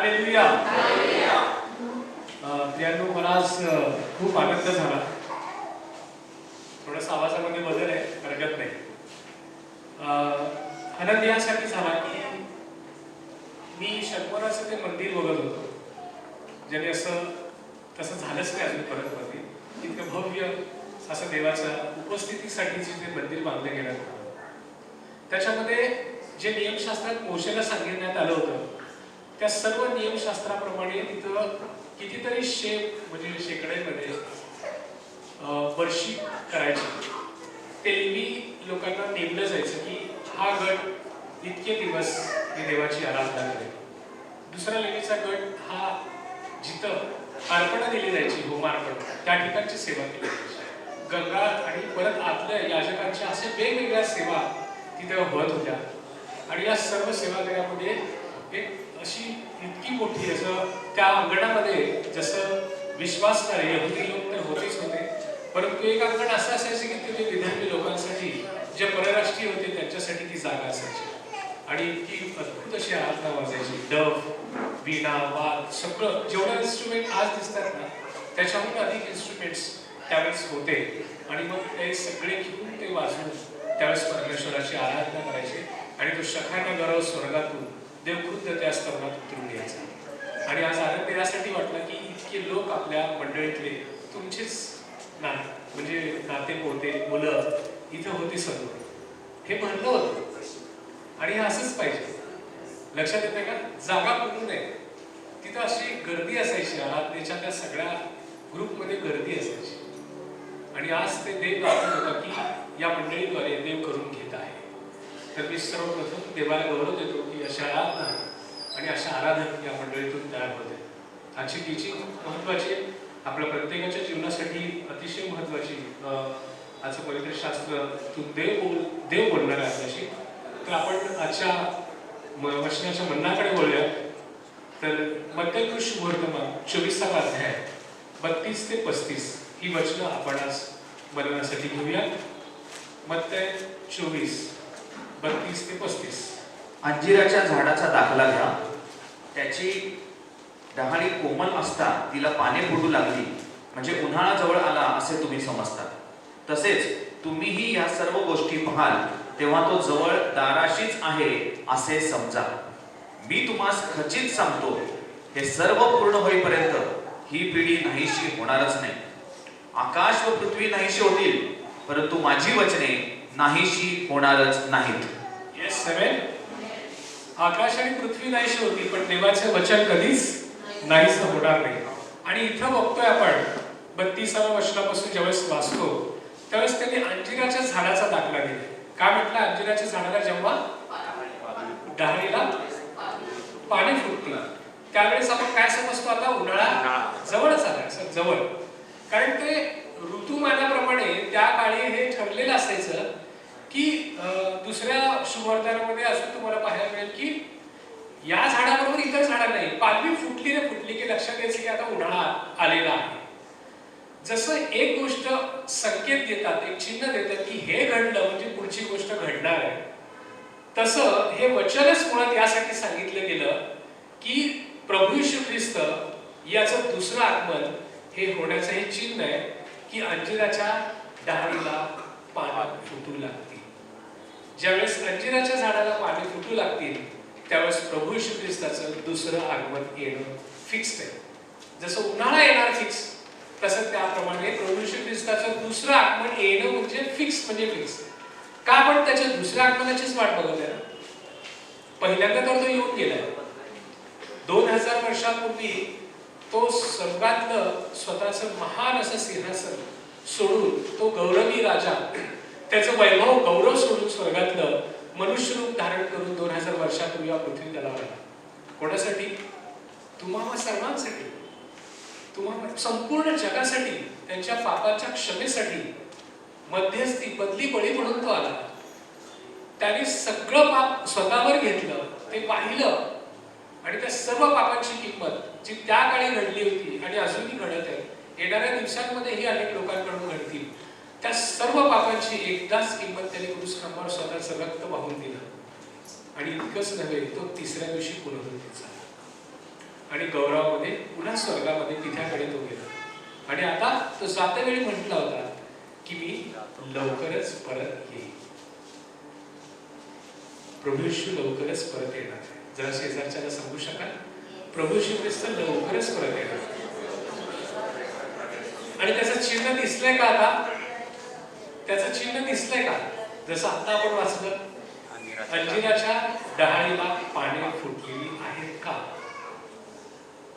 Hallelujah. प्रियांनो, मला आज खूप आनंद झाला. थोडासा आवाजामध्ये बदल आहे, हरकत नाही. आनंद यासाठी झाला की मी शंकराचं ते मंदिर बघत होतो, ज्याने असं तसं झालंच नाही अजून परत मध्ये. इतकं भव्य असं देवाच्या उपस्थितीसाठीचे जे मंदिर बांधलं गेलं, त्याच्यामध्ये जे नियमशास्त्रात मोशेला सांगितण्यात आलं होतं त्या सर्व नियमशास्त्राप्रमाणे तिथं कितीतरी म्हणजे शेकड्यामध्ये वर्षी करायची. ते लेवी लोकांना नेमलं जायचं की हा गट इतके दिवस ही देवाची आराधना करेल. दुसरा लेवीचा गट हा जिथं अर्पणं दिली जायची, होमार्पण, त्या ठिकाणची सेवा केली जायची. गंगा आणि परत आतल्या याजकांच्या अशा वेगवेगळ्या सेवा तिथे होत होत्या. आणि या सर्व सेवागारामध्ये एक अशी इतकी मोठी असं त्या अंगणामध्ये जसं विश्वासणारे यहुदी लोक तर होतेच होते, परंतु एक अंगण असं असायचं की ते विधर्मी लोकांसाठी, जे परराष्ट्रीय होते त्यांच्यासाठी ती जागा असायची. आणि इतकी अद्भुत अशी आराधना वाजायची. डव, वीणा, वाद, सगळं जेवढं इन्स्ट्रुमेंट आज दिसतात ना त्याच्याहून अधिक इन्स्ट्रुमेंट्स त्यावेळेस होते. आणि मग ते सगळे घेऊन ते वाजवून त्यावेळेस परमेश्वराची आराधना करायचे. आणि तो शखाना गौरव स्वर्गातून देवकृत त्या स्तरात उतरून यायचा. आणि आज आनंद यासाठी वाटला की इतके लोक आपल्या मंडळीतले तुमचेच म्हणजे नाते पोते मुलं इथं होते सर्व, हे म्हणलं होतं. आणि हे असंच पाहिजे. लक्षात येते का? जागा पूर्ण नये, तिथं अशी गर्दी असायची. आराधनेच्या त्या सगळ्या ग्रुपमध्ये गर्दी असायची. आणि आज ते देव दाखवत होता की या मंडळीद्वारे देव करून घेत आहे. तर मी सर्वप्रथम देवाला गौरव देतो की अशा आराधना आणि अशा आराधना या मंडळीतून तयार होते. आजची टीचिंग महत्त्वाची, आपल्या प्रत्येकाच्या जीवनासाठी अतिशय महत्त्वाची. आजचं पवित्र शास्त्र तू देव बोलणार आहे आपल्याशी. तर आपण आजच्या वचनाच्या म्हणण्याकडे बोलूया. तर मत्तई शुभवर्तमान 24वा अध्याय 32 ते 35 ही वचनं आपण आज बनवण्यासाठी घेऊया. मत्तई 24 32 ते 35. अंजिराच्या झाडाचा दाखला घ्या. त्याची डहाळी कोमल असता तिला पाने फुटू लागली, म्हणजे उन्हाळा जवळ आला असे तुम्ही समजता. तसेच तुम्हीही या सर्व गोष्टी पाहाल तेव्हा तो जवळ दाराशीच आहे असे समजा. मी तुम्हास खचित सांगतो, हे सर्व पूर्ण होईपर्यंत ही पिढी नाहीशी होणारच नाही. आकाश व पृथ्वी नाहीशी होतील, परंतु माझी वचने नाहीशी होणारच नाहीत. येस सेवन. आकाश आणि पृथ्वी नाहीशी होती, पण देवाचे वचन कधीच नाहीच होणार नाही. आणि इथं बघतोय आपण 32व्या वचनापासून ज्यावेळेस वाचतो त्यावेळेस त्यांनी अंजिराच्या झाडाचा दाखला दिला. काय म्हटलं? अंजिराच्या झाडाला जेव्हा डहाळीला पाणी फुटते त्यावेळेस आपण काय समजतो? आता उन्हाळा जवळच आला, जवळ. कारण ते ऋतुमानाप्रमाणे त्या काळी हे ठरलेलं असायचं की दुसऱ्या शुभवर्तनामध्ये अजून तुम्हाला पाहायला मिळेल की या झाडाबरोबर इतर झाडं नाही, पालवी फुटली रे फुटली की लक्षात द्यायचं की आता उन्हाळा आलेला आहे. जसं एक गोष्ट संकेत देतात, एक चिन्ह देतात की हे घडलं म्हणजे पुढची गोष्ट घडणार आहे, तसं हे वचनच मुळात यासाठी सांगितलं गेलं की प्रभू येशू ख्रिस्त याचं दुसरं आगमन हे होण्याचं हे चिन्ह आहे की अंजिराच्या डहाळीला पानं फुटू लागतील. ज्यावेळेस अंजिराच्या झाडाला पाने फुटू लागतील त्यावेळेस प्रभू येशू ख्रिस्ताचं दुसरं आगमन येणं फिक्स आहे. जसं उन्हाळा येणार फिक्स, तसं त्याप्रमाणे प्रभू येशू ख्रिस्ताचं दुसरं आगमन येणं म्हणजे फिक्स. म्हणजे फिक्स का? आपण त्याच्या दुसऱ्या आगमनाचीच वाट बघत आहे. पहिल्यांदा तर तो येऊन गेलाय 2000 वर्षांपूर्वी. तो स्वर्गातलं स्वतःचं महान असं सिंहासन सोडून, तो गौरवी राजा त्याचं वैभव गौरव सोडून स्वर्गातलं मनुष्य रूप धारण करून 2000 वर्षापूर्वी या पृथ्वी तलावर आला. कोणासाठी? तुम्हा सर्वांसाठी, तुम्हा संपूर्ण जगासाठी, त्यांच्या पापाच्या क्षमेसाठी मध्यस्थी बदली बळी म्हणून तो आला. त्याने सगळं पाप स्वतःवर घेतलं, ते पाहिलं आणि त्या सर्व पापांची किंमत जी त्या काळी घडली होती आणि अजूनही घडत आहे, येणाऱ्या दिवसांमध्येही अनेक लोकांकडून घडतील, त्या सर्व पापांची एकदाच किंमत त्याने क्रूसखांबावर स्वतःचं रक्त वाहून दिलं. आणि इतकंच नव्हे, तो तिसऱ्या दिवशी पुनरुत्थित झाला. आणि गौरवामध्ये पुन्हा स्वर्गामध्ये पित्याकडे तो गेला. आणि आता तो जाते वेळी म्हटला होता की मी लवकरच परत येईल. प्रभू येशू लवकरच परत येणार आहे. जरा शेजारच्याला सांगू शकाल, प्रभू येशू ख्रिस्त लवकरच परत येणार. आणि त्याचं चिन्ह दिसलंय का आता? त्याचं चिन्ह दिसलंय का? जसं आता आपण वाचलं, अंजिराच्या डहाळीला पाने फुटलेली आहेत का?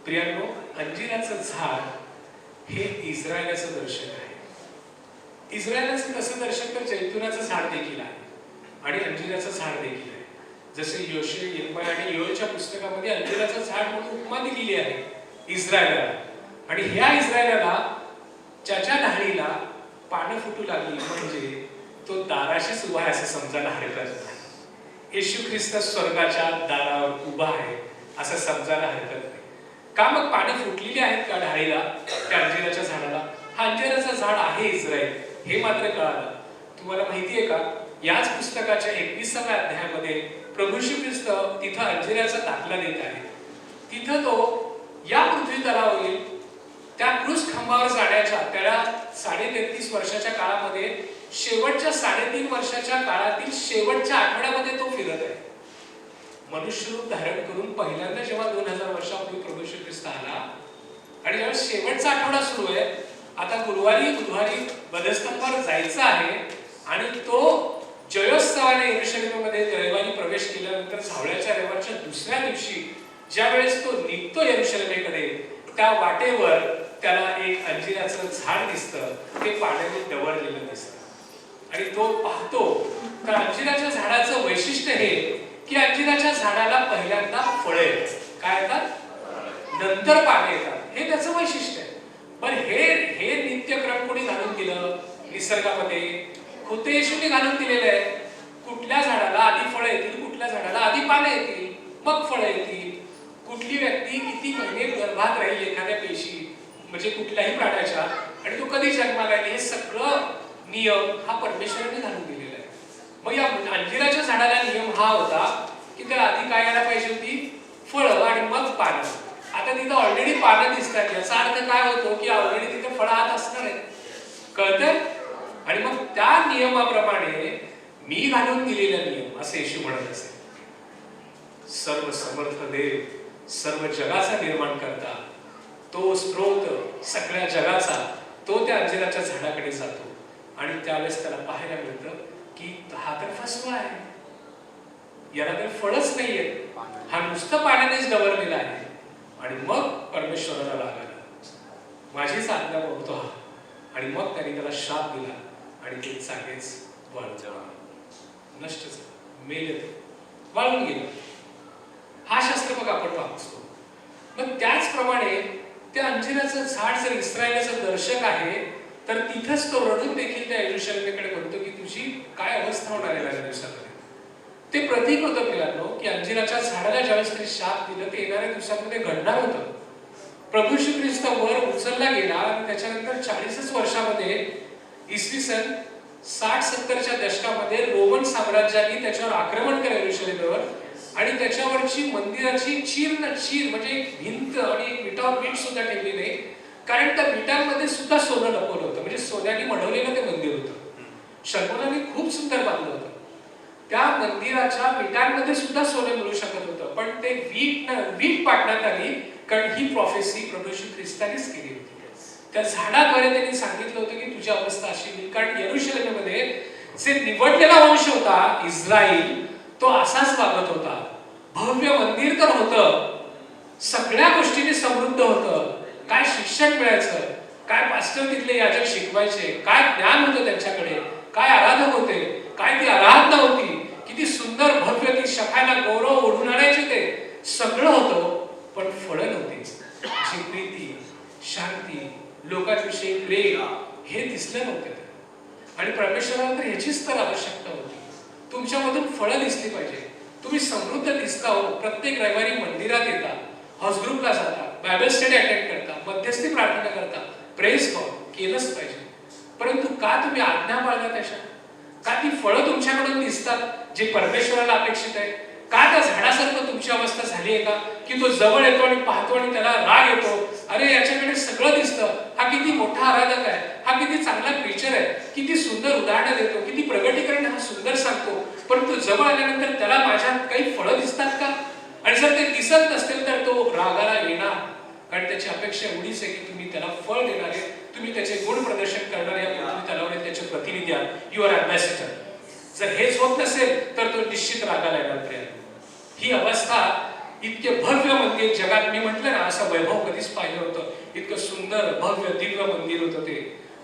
प्रियांनो, अंजिराचं झाड हे इस्रायलाचं दर्शन आहे. इस्रायलाचं कसं दर्शन? तर जैतुनाचं झाड देखील आहे आणि अंजिराचं झाड देखील आहे. जसे योशे, यिर्मया आणि योएलच्या पुस्तकामध्ये अंजिराचं झाड म्हणून उपमा दिलेली आहे इस्रायलाला. आणि ह्या इस्रायलाला ज्याच्या डहाळीला पानं फुटू लागली म्हणजे तो दाराशीच उभा आहे असं समजायला हरकत नाही. येशू ख्रिस्त स्वर्गाच्या दारावर उभा आहे असं समजायला हरकत नाही. का मग पानं फुटलेली आहेत का डहाळीला, त्या अंजिराच्या झाडाला? हा अंजिराचं झाड आहे इस्रायल, हे मात्र कळालं. तुम्हाला माहिती आहे का, याच पुस्तकाच्या 21व्या अध्यायामध्ये प्रभू येशू ख्रिस्त तिथं अंजिराचा दाखला देत आहे. तिथं तो या पृथ्वी तलावरील त्या क्रूस खांबावर जाण्याच्या त्याला 33.5 वर्षाच्या काळामध्ये शेवटच्या 3.5 वर्षाच्या काळातील शेवटच्या आठवड्यामध्ये तो फिरत आहे. मनुष्य रूप धारण करून पहिल्यांदा जेव्हा 2000 वर्षापूर्वी प्रभू येशू ख्रिस्त आला आणि जेव्हा शेवटचा आठवडा सुरू आहे, आता बुधवारी बदस्तंभावर जायचं आहे आणि तो जयोत्सवाने यरूशलेममध्ये रविवारी प्रवेश केल्यानंतर सावळ्याच्या रविवारच्या दुसऱ्या दिवशी ज्या वेळेस तो निघतो यरूशलेमेकडे, त्या वाटेवर त्याला एक अंजिराचं झाड दिसतं. ते पाण्याने डवरलेलं दिसतं आणि तो पाहतो. तर अंजिराच्या झाडाचं वैशिष्ट्य हे की अंजिराच्या झाडाला पहिल्यांदा फळे येतात. काय येतात? नंतर पाने येतात. हे त्याचं वैशिष्ट्य आहे. पण हे नित्यक्रम कोणी घालून दिलं निसर्गामध्ये? खुद्द येशूने घालून दिलेलं आहे. कुठल्या झाडाला आधी फळं येतील, कुठल्या झाडाला आधी पाने येतील, मग फळं येतील. कुठली व्यक्ती किती महिने गर्भात राहील एखाद्या पेशी म्हणजे कुठल्याही प्राण्याच्या, आणि तो कधी जन्माला येईल, हे सगळं नियम हा परमेश्वराने घालून दिलेला आहे. मग या अंजिराच्या झाडाला नियम हा होता की त्याला आधी काय यायला पाहिजे होती? फळं आणि मग पानं. आता तिथं ऑलरेडी पानं दिसतात. याचा अर्थ काय होतो की ऑलरेडी तिथे फळं आत असणार आहेत. कळतंय? आणि मग त्या नियमाप्रमाणे मी घालून दिलेला नियम असं येशू म्हणत असेल. सर्व समर्थ देव, सर्व जगाचा निर्माण करता, तो स्रोत सगळ्या जगाचा, तो त्या अंजिराच्या झाडाकडे जातो आणि त्यावेळेस त्याला पाहायला मिळतं की हा तर फसवा आहे, याला तर फळच नाहीये, हा नुसतं पाण्यानेच डवरलेला आहे. आणि मग परमेश्वराला राग आला, माझीच आज्ञा बघतो हा. आणि मग त्याने त्याला शाप दिला आणि ते चांगलेच वाळून नष्ट झालं, मेले, वाळून गेलं. हा शास्त्र मग आपण वाचतो. मग त्याचप्रमाणे त्या अंजिराचं झाड जर इस्रायलाचं दर्शक आहे, तर तिथंच तो रडून देखील त्या यरूशलेमेकडे म्हणतो की तुझी काय अवस्था होणार आहे या दिवसामध्ये. ते प्रतीक होतं पिलांनो की अंजिराच्या झाडाला ज्यावेळेस तरी शाप दिलं ते येणाऱ्या दिवसांमध्ये घडणार होतं. प्रभू श्री ख्रिस्त वर उचलला गेला आणि त्याच्यानंतर 40च वर्षामध्ये इसवी सन 60-70च्या दशकामध्ये रोमन साम्राज्याने त्याच्यावर आक्रमण केलं यरूशलेमेवर आणि त्याच्यावरची मंदिराची चीर म्हणजे भिंत आणि एक विटावर वीट सुद्धा ठेवली नाही, कारण त्या विटांमध्ये सुद्धा सोनं लपवलं होतं. म्हणजे सोन्याने मढवलेलं ते मंदिर होतं. शल्मोनाने खूप सुंदर बांधलं होतं. त्या मंदिराच्या विटांमध्ये सुद्धा सोनं मिळू शकत होतं, पण ते वीट पाडण्यात आली कारण ही प्रोफेसी प्रभू श्री ख्रिस्तानेच केली होती. त्या झाडाद्वारे त्यांनी सांगितलं होतं की तुझी अवस्था अशी होईल. कारण यरूशलेमेमध्ये जे निवडलेला वंश होता इस्राईल, तो असाच वागत होता. भव्य मंदिर तर होतं, सगळ्या गोष्टींनी समृद्ध होतं. काय शिक्षण मिळायचं, काय पास्टर तिथले याजक शिकवायचे, काय ज्ञान होतं त्यांच्याकडे, काय आराधक होते, काय ती आराधना होती, किती सुंदर भव्य ती शखाला गौरव ओढून आणायचे, ते सगळं होतं. पण फळं नव्हतीच. जी प्रीती, शांती, लोकांविषयी प्रेम हे दिसलं नव्हतं. आणि परमेश्वराला तर ह्याचीच तर आवश्यकता होती. तुमच्यामधून फळं दिसली पाहिजे. तुम्ही समृद्ध दिसता हो. प्रत्येक रविवारी मंदिरात येता, हाऊस ग्रुपला जाता, बायबल स्टडी अटेंड करता, मध्यस्थी प्रार्थना करता, प्रेज गॉड केलंच पाहिजे. परंतु का तुम्ही आज्ञा पाळता त्याच्या? का ती फळं तुमच्याकडून दिसतात जे परमेश्वराला अपेक्षित आहे? का त्या झाडासारखं तुमची अवस्था झाली आहे का की तो जवळ येतो आणि पाहतो आणि त्याला राग येतो, अरे याच्याकडे सगळं दिसतं, हा किती मोठा आराधक आहे, हा किती चांगला प्रीचर आहे, किती सुंदर उदाहरणं देतो, किती प्रगटीकरण हा सुंदर सांगतो, परंतु जवळ आल्यानंतर त्याला माझ्यात काही फळं दिसतात का? आणि जर ते दिसत नसतील तर तो रागाला येणार, कारण त्याची अपेक्षा एवढीच आहे की तुम्ही त्याला फळ देणारे, तुम्ही त्याचे गुण प्रदर्शन करणारे या पृथ्वी तलावरील त्याचे प्रतिनिधी आहात, यू आर अँबॅसेडर. जर हेच होत नसेल तर तो निश्चित रागाला येणार प्रिय. ही अवस्था इतके भव्य मंदिर जगात, मी म्हटलं ना असं वैभव कधीच पाहिलं होतं, इतकं सुंदर भव्य दिव्य मंदिर होतं ते.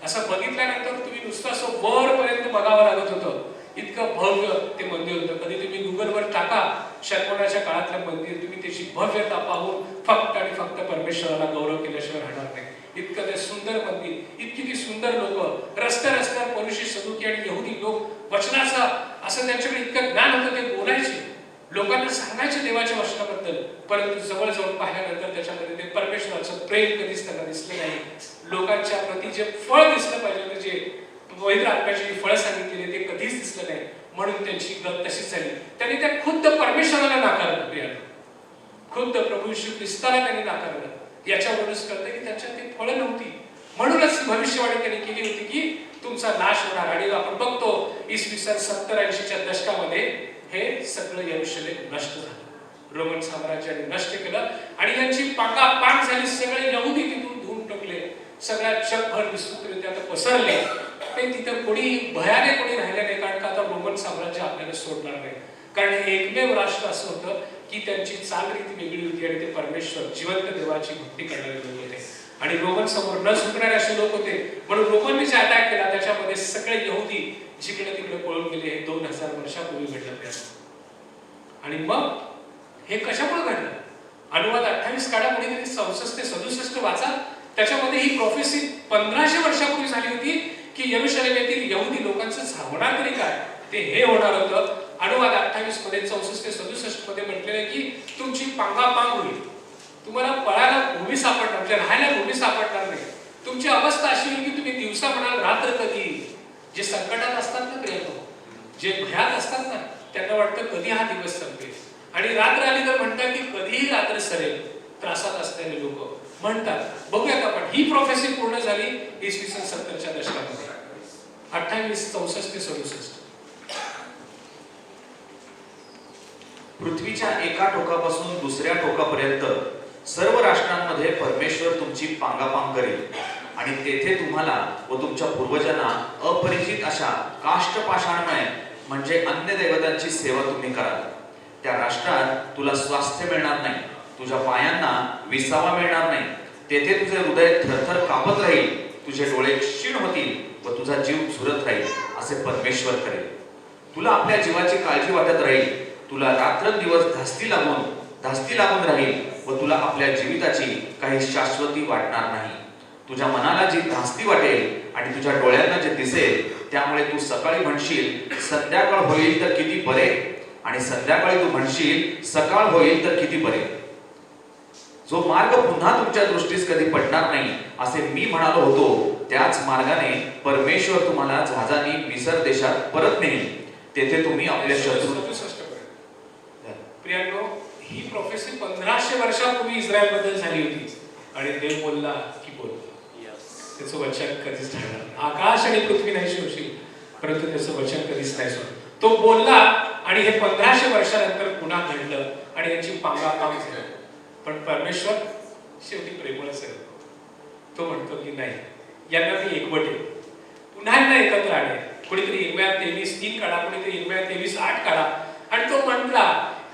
असं बघितल्यानंतर तुम्ही नुसतं असं वरपर्यंत बघावं लागत होतं, इतकं भव्य ते मंदिर होतं. कधी तुम्ही गुगलवर टाका शतकोनाच्या काळातलं मंदिर, तुम्ही त्याची भव्यता पाहून फक्त आणि फक्त परमेश्वराला गौरव केल्याशिवाय राहणार नाही. इतकं ते सुंदर मंदिर, इतकी ती सुंदर लोक, रस्त्यावर परुषी सदुकी आणि यहुदी लोक वचनाचा असं त्यांच्याकडे इतकं ज्ञान होतं, ते बोलायचे, लोकांना सांगायचे देवाच्या वचनाबद्दल, परंतु जवळ जाऊन पाहिल्यानंतर त्याच्यामध्ये ते परमेश्वराचं प्रेम कधीच त्यांना दिसलं नाही. लोकांच्या प्रती जे फळ दिसलं पाहिजे, जे पवित्र आत्म्याची फळं सांगितलेली ते कधीच दिसलं नाही, म्हणून त्यांची गत तशीच झाली. त्यांनी त्या खुद्द परमेश्वराला नाकारलं प्रियानो, खुद्द प्रभू येशू ख्रिस्ताला त्यांनी नाकारलं. याच्यावरूनच कळतं की त्यांच्यात ती फळं नव्हती, म्हणूनच भविष्यवाणी त्यांनी केली होती की तुमचा नाश होणार. आणि आपण बघतो इसवी सन 70-80च्या दशकामध्ये हे सगळं यरूशलेम नष्ट झालं, रोमन साम्राज्याने नष्ट केलं आणि यांची पांगापांग झाली. सगळे यहुदी तिथून धुवून टाकले, सगळ्या जगभर विस्तृतरित्या पसरले. ते तिथं कोणी भयाने कोणी राहिले नाही, कारण का आता रोमन साम्राज्य आपल्याला सोडणार नाही. कारण हे एकमेव राष्ट्र असं होतं की त्यांची चालरीती वेगळी होती आणि ते परमेश्वर जिवंत देवाची भक्ती करणारे लोक होते आणि रोमन समोर न झुकणारे असे लोक होते. म्हणून रोमनने जे अटॅक केला त्याच्यामध्ये सगळे यहुदी जिकडे तिकडे पळून गेले. हे 2000 वर्षापूर्वी घडलं. आणि मग हे कशामुळे घडलं? अनुवाद 28 काढा, कोणीतरी 64 ते 67 वाचा. त्याच्यामध्ये ही प्रोफेसी 1500 वर्षापूर्वी झाली होती की यरूशलेम येथील यहुदी लोकांचं होणार तरी काय, ते हे होणार होतं. अनुवाद 28 मध्ये 64 ते 67 मध्ये म्हटलेलं आहे की तुमची पांगापांग होईल, तुम्हाला पळायला भूमी सापडणार, म्हणजे राहायला भूमी सापडणार नाही. तुमची अवस्था अशी होईल की तुम्ही दिवसा म्हणाल रात्र कधी. जे संकटात असतात ना प्रियतो, जे भयात असतात ना, त्यांना वाटतं कधी हा दिवस संपेल, आणि रात्र आली तर म्हणतात की कधीही रात्र सरेल. त्रासात असलेले लोक म्हणतात. बघूयात आपण, ही प्रोफेसी पूर्ण झाली इसवी सन 70च्या दशकामध्ये, 28, 64 ते 67. पृथ्वीच्या एका टोकापासून दुसऱ्या टोकापर्यंत सर्व राष्ट्रांमध्ये परमेश्वर तुमची पांगापांग करेल आणि तेथे तुम्हाला व तुमच्या पूर्वजांना अपरिचित अशा काष्ठपाषाणमय म्हणजे अन्य देवतांची सेवा तुम्ही कराल. त्या राष्ट्रात तुला स्वास्थ्य मिळणार नाही, तुझ्या पायांना विसावा मिळणार नाही. तेथे तुझे हृदय थरथर कापत राहील, तुझे डोळे क्षीण होतील व तुझा जीव झुरत राहील, असे परमेश्वर करेल. तुला आपल्या जीवाची काळजी वाटत राहील, तुला रात्रंदिवस धास्ती लागून राहील व तुला आपल्या जीविताची काही शाश्वती वाटणार नाही. तुझ्या मनाला जी धास्ती वाटेल आणि तुझ्या डोळ्यांना जे दिसेल त्यामुळे तू सकाळी म्हणशील संध्याकाळ होईल तर किती बरे, आणि संध्याकाळी तू म्हणशील सकाळ होईल तर किती बरे. जो मार्ग पुन्हा तुमच्या दृष्टीस कधी पडणार नाही असे मी म्हणालो होतो, त्याच मार्गाने परमेश्वर तुम्हाला जहाजाने मिसर देशात परत नेईल. तेथे तुम्ही आपले शत्रू. प्रियांनो, ही प्रोफेसी 1500 वर्षापूर्वी इस्रायल बद्दल झाली होती आणि देव बोलला की बोल, त्याचं वचन कधीच ठरणार. आकाश आणि पृथ्वी नाही शोषील, परंतु त्याचं वचन कधीच नाही सोड. तो बोलला आणि हे 1500 वर्षानंतर पुन्हा घडलं आणि यांची पांगापांग झाली. पण परमेश्वर शेवटी प्रेमळच आहे. तो म्हणतो की नाही, यांना मी एकवटे पुन्हा एकदा एकत्र आणे. कोणीतरी 23:3 काढा, कोणीतरी 23:8 काढा. आणि तो म्हटला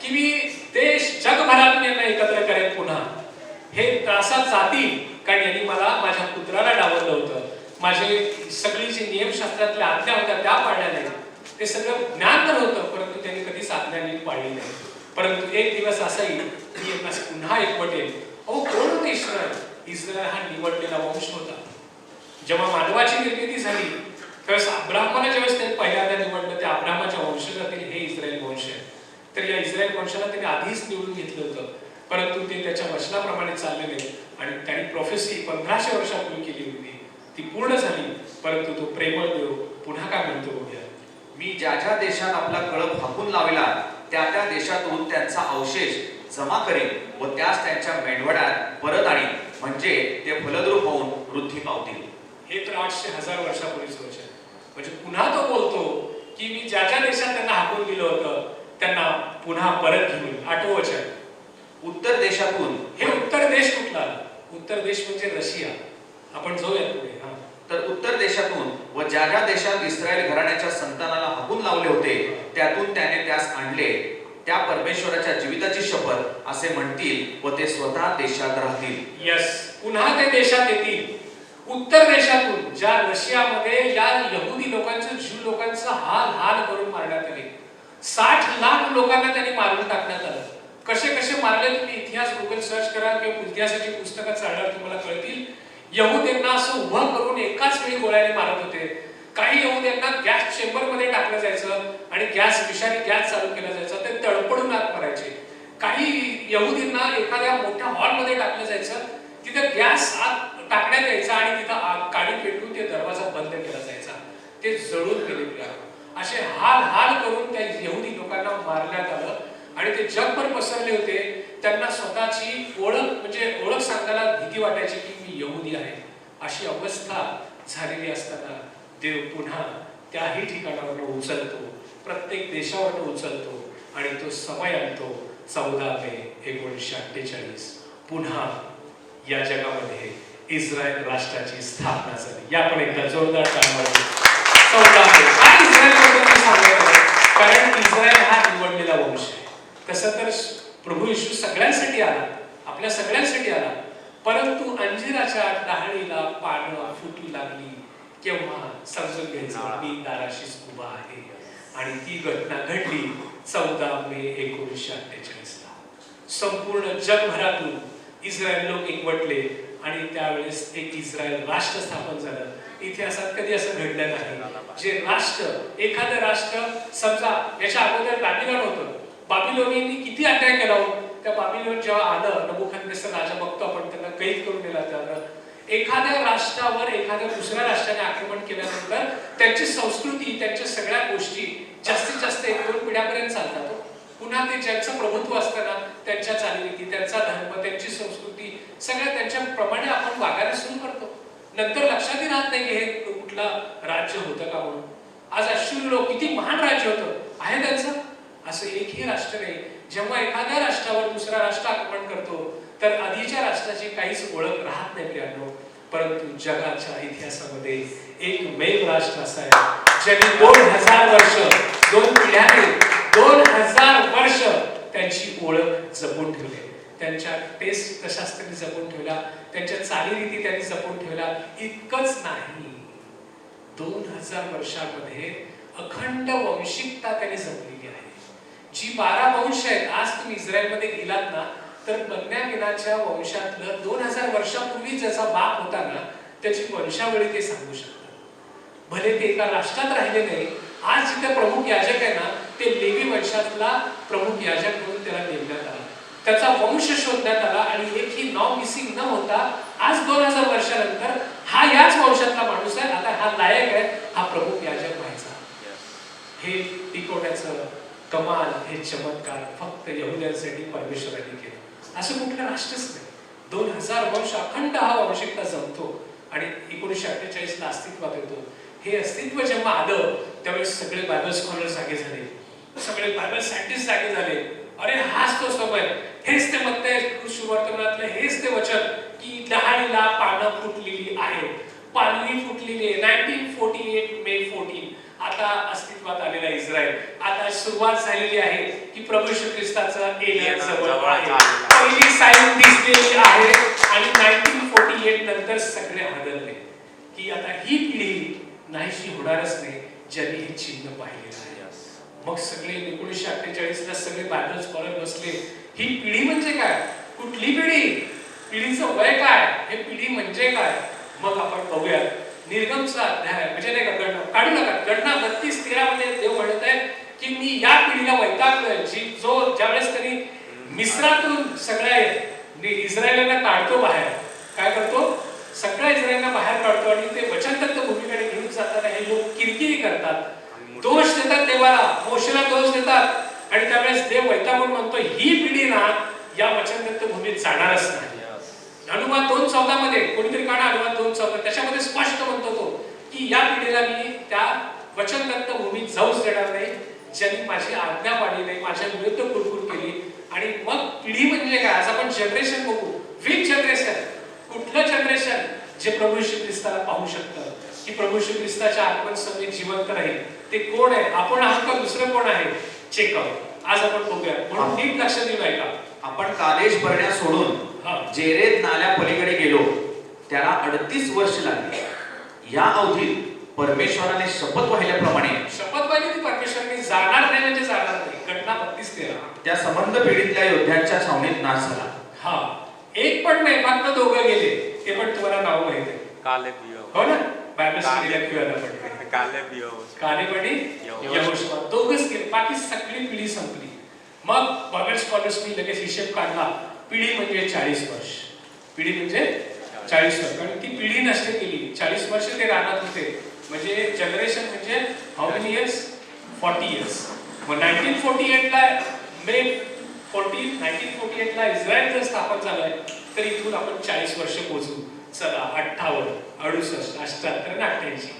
की मी देश जगभरातून यांना एकत्र करेन पुन्हा. हे त्रासात जातील, कारण यांनी मला माझ्या पुत्राला डावललं होतं. माझे सगळी जी नियमशास्त्रातल्या आज्ञा होत्या त्या पाळल्या नाही. ते सगळं ज्ञान तर होतं, परंतु त्यांनी कधीच आज्ञा नीट पाळली नाही. परंतु एक दिवस असा येईल की यांना पुन्हा एकवटेल. अहो, कोण होते इस्रायल? इस्रायल हा निवडलेला वंश होता. जेव्हा मानवाची निर्मिती झाली त्यावेळेस अब्राहमाला ज्यावेळेस त्यांनी पहिल्यांदा निवडलं, त्या अब्राहमाच्या वंशजातील हे इस्रायल वंश आहे. तर या इस्रायल वंशाला त्यांनी आधीच निवडून घेतलं होतं, परंतु ते त्याच्या वचनाप्रमाणे चालले नाही आणि त्यांनी प्रोफेसी 1500 वर्षापूर्वी केली होती, ती पूर्ण झाली. परंतु तो प्रेमळ देव पुन्हा काय म्हणतो बघूया. मी ज्या ज्या देशात आपला कळप हाकून लावला त्या त्या देशातून त्यांचा अवशेष जमा करीन व त्यास त्यांच्या मेंढवळ्यात परत आणीन, म्हणजे ते फलद्रूप होऊन वृद्धी पावतील. हे तर 800,000 वर्षापूर्वीचं वचन. म्हणजे पुन्हा तो बोलतो की मी ज्या ज्या देशात त्यांना हाकून दिलं होतं त्यांना पुन्हा परत घेऊन. 8वं वचन. उत्तर देशातून, हे उत्तर देश कुठला? उत्तर देश म्हणजे रशिया. आपण जाऊया पुढे. तर उत्तर देशातून व ज्या ज्या देशात इस्रायल घराण्याच्या संतानाला हाकून लावले होते त्यातून त्याने त्यास आणले, त्या परमेश्वराच्या जीविताची शपथ असे म्हणतील व ते स्वतः देशात राहतील. यस, पुन्हा ते देशात येतील. उत्तर देशातून, ज्या रशियामध्ये या यहुदी लोकांचं, ज्यू लोकांचं हाल हाल करून मारण्यात आले. 60 लाख लोकांना त्यांनी मारून टाकण्यात आलं. कसे कसे मारले तुम्ही इतिहास गुगल सर्च करा किंवा इतिहासाची पुस्तकं चालणार तुम्हाला कळतील. यहुद्यांना असं उभं करून एकाच वेळी गोळ्याने मारत होते. काही यहुद्यांना गॅस चेंबर मध्ये टाकलं जायचं आणि विषारी गॅस चालू केला जायचा, ते तडपडून आत मारायचे. काही यहुदींना एखाद्या मोठ्या हॉलमध्ये टाकलं जायचं, तिथे गॅस आत टाकण्यात यायचा आणि तिथं काडी पेटून ते दरवाजा बंद केला जायचा. ते जळून गेले. असे हाल हाल करून त्या यहुदी लोकांना मारण्यात आलं आणि ते जगभर पसरले होते. त्यांना स्वतःची ओळख सांगायला भीती वाटायची की मी यहुदी आहे. अशी अवस्था झालेली असताना देव पुन्हा त्याही ठिकाणावरून उचलतो, प्रत्येक देशावरून उचलतो आणि तो समय आणतो. 14 मे 1948 पुन्हा या जगामध्ये इस्रायल राष्ट्राची स्थापना झाली. या पण एकदा जोरदार टाळ्या. 14 मे काय इस्रायलबद्दल सांगायचं, कारण इस्रायल हा निवडलेला वंश आहे. तसं तर प्रभू येशू सगळ्यांसाठी आला, आपल्या सगळ्यांसाठी आला. परंतु अंजिराच्या डहाळीला पानं फुटू लागली केव्हा समजून घ्यायचं मी दाराशीच उभा आहे. आणि ती घटना घडली 14 मे 1948 ला. संपूर्ण जगभरातून इस्रायल लोक एकवटले आणि त्यावेळेस एक इस्रायल राष्ट्र स्थापन झालं. इतिहासात कधी असं घडलं नाही. जे राष्ट्र, एखादं राष्ट्र, समजा याच्या अगोदर बॅबिलॉन होतं. बाबिलोनींनी किती अन्याय केला हो. त्या बाबिलोन जेव्हा आलं, नबुकदनेस्सर राजा बघतो आपण, त्यांना कैद करून नेला. त्यानं एखाद्या राष्ट्रावर एखाद्या दुसऱ्या राष्ट्राने आक्रमण केल्यानंतर त्यांची संस्कृती, त्यांच्या सगळ्या गोष्टी जास्तीत जास्त 1-2 पिढ्यापर्यंत चालतात. पुन्हा ते ज्यांचं प्रभुत्व असताना त्यांच्या चालीरीती, त्यांचा धर्म, त्यांची संस्कृती सगळ्या त्यांच्या प्रमाणे आपण वागायला सुरू करतो. नंतर लक्षातही राहत नाही हे कुठला राज्य होतं का म्हणून. आज अश्शूर लोक किती महान राज्य होतं आहे त्यांचं. असं एकही राष्ट्र नाही. जेव्हा एखाद्या राष्ट्रावर दुसरा राष्ट्र आक्रमण करतो तर आधीच्या राष्ट्राची काहीच ओळख राहत नाही प्रियांनो. परंतु जगाच्या इतिहासामध्ये एकमेव राष्ट्र असं आहे ज्यांनी 2000 वर्ष, 2 पिढ्याने 2000 वर्ष त्यांची ओळख जपून ठेवली. त्यांच्या टेस्ट तशाच त्यांनी जपून ठेवला, त्यांच्या चालीरीती त्यांनी जपून ठेवला. इतकंच नाही, 2000 वर्षांमध्ये अखंड वंशिकता त्यांनी जपलेली आहे. जी 12 वंश आहेत. आज तुम्ही इस्रायलमध्ये गेलात ना तर बन्यामिनाच्या वंशातलं 2000 वर्षापूर्वी ज्याचा बाप होता ना त्याची वंशावळी ते सांगू शकतात. भले ते एका राष्ट्रात राहिले नाही. आज जिथे प्रमुख याजक आहे ना ते लेवी वंशातला प्रमुख याजक म्हणून त्याला नेमण्यात आला. त्याचा वंश शोधण्यात आला आणि एकही नाव मिसिंग न होता आज 2000 वर्षानंतर हा याच वंशातला माणूस आहे. आता हा लायक आहे हा प्रमुख याजक व्हायचा. हे टिकवण्याचं कमाल, हे चमत्कार फक्त यहुद्यांसाठी परमेश्वराने केलं. असं कुठलं राष्ट्रच नाही. 2000 वर्ष अखंड हा वंशिकता जमतो आणि 1948 ला अस्तित्वात येतो. हे अस्तित्व जेव्हा आलं त्यावेळेस सगळे बायबल स्कॉलर जागे झाले, सगळे बायबल सायंटिस्ट जागे झाले. अरे हाच तो समय, हेच ते म्हणते सुवर्तमानातलं, हेच ते वचन की डहाळीला पानं फुटलेली आहेत, पालवी फुटलेली आहे. 1948 मे 14 आता अस्तित्वात आलेला इस्रायल. आता सुरुवात झालेली आहे की प्रभू येशू ख्रिस्ताचा एलिया जवळ आहे. पहिली साईन दिसलेली आहे आणि 1948 नंतर सगळे हादरले की आता ही पिढी नाहीशी होणारच नाही ज्यांनी हे चिन्ह पाहिलेलं आहे. मग सगळे 1948 ला सगळे बायबल स्कॉलर बसले. ही पिढी म्हणजे काय, कुठली पिढी, पिढीचं वय काय, हे पिढी म्हणजे काय. मग आपण बघूया निर्गमचा अध्याय, म्हणजे नाही का गणना काढू नका, गणना 32:13 मध्ये देव म्हणत आहे की मी या पिढीला वैतागलोय जो ज्यावेळेस त्यांनी मिस्रातून सगळ्या इस्रायलांना काढतो बाहेर. काय करतो, सगळ्या इस्रायलांना बाहेर काढतो आणि ते वचनदत्त भूमीकडे घेऊन जाताना हे लोक किरकिरी करतात, दोष देतात देवाला, मोशेला दोष देतात आणि त्यावेळेस देव वैतागून म्हणतो ही पिढी ना या वचनदत्त भूमीत जाणारच नाही. अनुवाद 2:14 मध्ये कोणीतरी काढा अनुवाद 2:14 त्याच्यामध्ये स्पष्ट म्हणतो तो की या पिढीला मी त्या वचनदत्त भूमीत जाऊच देणार नाही ज्यांनी माझी आज्ञा पाळली नाही, माझ्या विरुद्ध कुरकुर केली. आणि मग पिढी म्हणजे काय? आज आपण जनरेशन बघू. Which generation? कुठलं जनरेशन जे प्रभू श्री ख्रिस्ताला पाहू शकतं, की प्रभू श्री ख्रिस्ताच्या आगमन समयी जिवंत राहील? ते कोण आहे? आपण आहोत का दुसरं कोण आहे? चेकआउट. आज आपण बघूया. म्हणून नीट लक्ष देऊ ऐका. आपण कादेश बर्ण्या सोडून जेरेद नाल्या पलीकडे गेलो, त्याला 38 वर्ष लागली. या अवधीत परमेश्वराने शपथ वाहिल्याप्रमाणे शपथ वाहिली ती परमेश्वराने जाणार नाही म्हणजे जाणार नाही. घटना 32:13. त्या संबंध पिढीतल्या योद्ध्यांच्या छावणीत नाश झाला. हा, एक पण नाही, फक्त दोघं गेले. ते पण तुम्हाला नाव माहिती आहे. कालेब हो ना? बायबल स्टडीला किंवा पडते. कालेब आणि यहोशुआ दोघंच गेले. बाकी सगळी पिढी संपली. मग बायबल स्कॉलर्सनी लगेच हिशेब काढला. पिढी म्हणजे 40 वर्ष. पिढी म्हणजे 40 वर्ष. कारण ती पिढी नष्ट केली. 40 वर्ष ते राहणार होते. म्हणजे जनरेशन म्हणजे हाऊ मेनी इयर्स? 40 इयर्स. मग 1948 ला मे 1948 ला इस्रायल जर स्थापन झालाय तर इथून आपण 40 वर्ष पोहोचू. चला 58, 68, 78 आणि 88.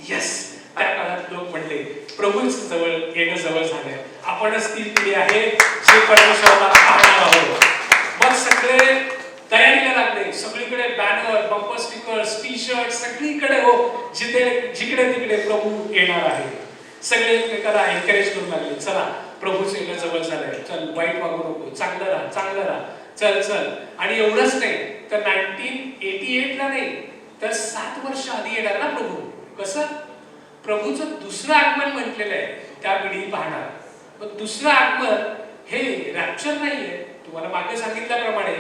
यस, त्या काळात लोक म्हणले प्रभूच जवळ येणं जवळ झालंय. आपणच ती पिढी आहे जे परमेश्वराला पाहणार आहोत. मग सगळे तयारीला लागले. सगळीकडे banner, bumper stickers, T shirt सगळीकडे हो, जिकडे तिकडे प्रभू येणार आहे. सगळे एकमेकाला एनकरेज करू लागले. चला प्रभूच येणं जवळ झालंय. चल वाईट वागू नको, चांगलं राहा, चांगलं राहा, चल चल. आणि एवढंच नाही तर 1988 ला नाही तर 7 वर्ष आधी येणार ना प्रभू. कसं? प्रभूचं दुसरं आगमन म्हटलेलं आहे. त्या पिढी पाहणार. पण दुसरं आगमन हे रॅप्चर नाहीये. तुम्हाला मागे सांगितल्याप्रमाणे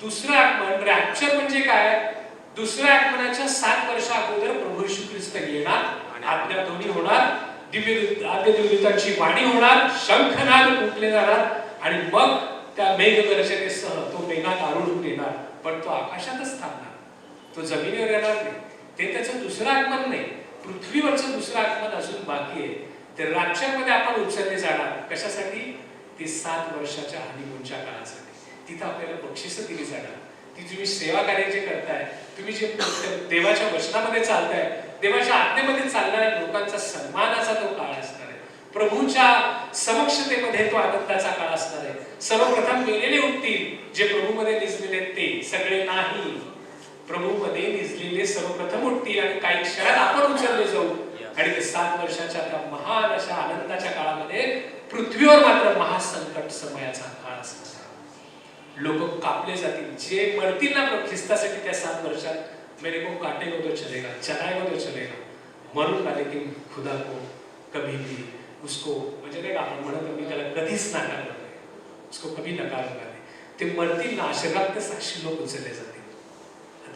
दुसरं आगमन, रॅप्चर म्हणजे काय? दुसऱ्या आगमनाच्या 7 वर्ष अगोदर प्रभू येशू ख्रिस्त येणार, आज्ञाध्वनी होणार, आद्यदूतांची वाणी होणार, शंखनाद फुंकले जाणार आणि मग त्या मेघगर्जनेसह तो मेघात आरूढ येणार. पण तो आकाशातच थांबणार. तो जमिनीवर येणार नाही. ते त्याचं दुसरं आगमन नाही. पृथ्वीवरचं दुसरं आगमन अजून बाकी आहे. ते रॅप्चरमध्ये आपण उचलले जाणार. कशासाठी? ते 7 वर्षाच्या हनीमूनच्या काळासाठी. तिथं आपल्याला बक्षिसं दिली जाणार. ती तुम्ही सेवा कार्य जे करताय, तुम्ही जे देवाच्या वचनामध्ये चालताय, देवाच्या आज्ञेमध्ये चालणाऱ्या लोकांचा सन्मानाचा तो काळ असणार आहे. प्रभूच्या समक्षतेमध्ये तो आनंदाचा काळ असणार आहे. सर्वप्रथम मेलेले उठतील, जे प्रभूमध्ये निजलेले ते सगळे नाही. प्रभूमध्ये निजलेले सर्वप्रथम उठतील आणि काही क्षणात आपण उचलले जाऊ. आणि ते 7 वर्षाच्या त्या महान अशा आनंदाच्या काळामध्ये पृथ्वीवर मात्र महासंकट समयाचा काळ असणार. लोक कापले जातील. जे मरतील ना ख्रिस्तासाठी त्या 7 वर्षात, मेरे को काटेगा तो चलेगा, चलाएगा तो चलेगा, मरूंगा लेकिन खुदा को कभी भी उसको, म्हणजे नाही का आपण म्हणत मी त्याला कधीच नाकारलं नाही, उसको कभी नकारूंगा नाही. ते मरतील ना असे रक्त साक्षी लोक उचलले जातील.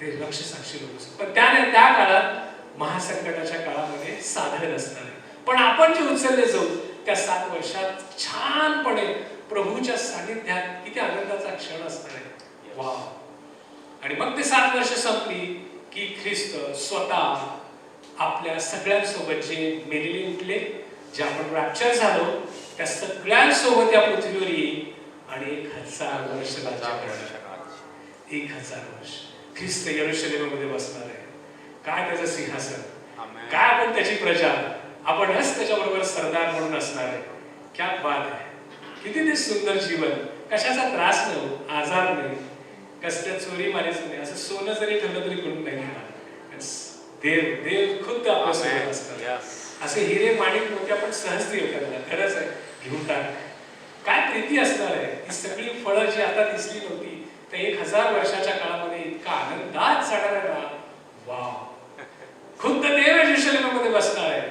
ते रक्त साक्षी लोक. पण त्या काळात महासंकटाच्या काळामध्ये साधन असणार आहे. पण आपण जे उचलले जाऊ त्या 7 वर्षात छानपणे प्रभूच्या सानिध्यात किती आनंदाचा क्षण असणार आहे. वा. आणि मग ते 7 वर्ष संपली की ख्रिस्त स्वतः आपल्या सगळ्यांसोबत, जे मेलेले उठले, जे आपण रॅप्चर झालो, त्या सगळ्यांसोबत या पृथ्वीवर येईल आणि 1000 वर्ष राज्य करणार. 1000 वर्ष ख्रिस्त यरूशलेममध्ये बसणार आहे. काय त्याचं सिंहासन, काय आपण त्याची प्रजा, आपणच त्याच्याबरोबर सरदार म्हणून असणार आहे. क्या बात आहे. किती ते सुंदर जीवन. कशाचा त्रास नाही, आजार नाही, कसल्या चोरी मारायचं नाही. असं सोनं जरी ठेवलं तरी कोणी नाही घेणार. देव खुद्द आपल्यासोबत असतात. असे हिरे माणिक मोती आपण सहज देऊ करायला. खरंच आहे, घेऊन टाक. काय प्रीती असणार आहे. ही सगळी फळं जी आता दिसली नव्हती तर 1000 वर्षाच्या काळामध्ये इतका आनंदात जाणार आहे ना. वा. खुद्द देव यरूशलेममध्ये बसणार आहे.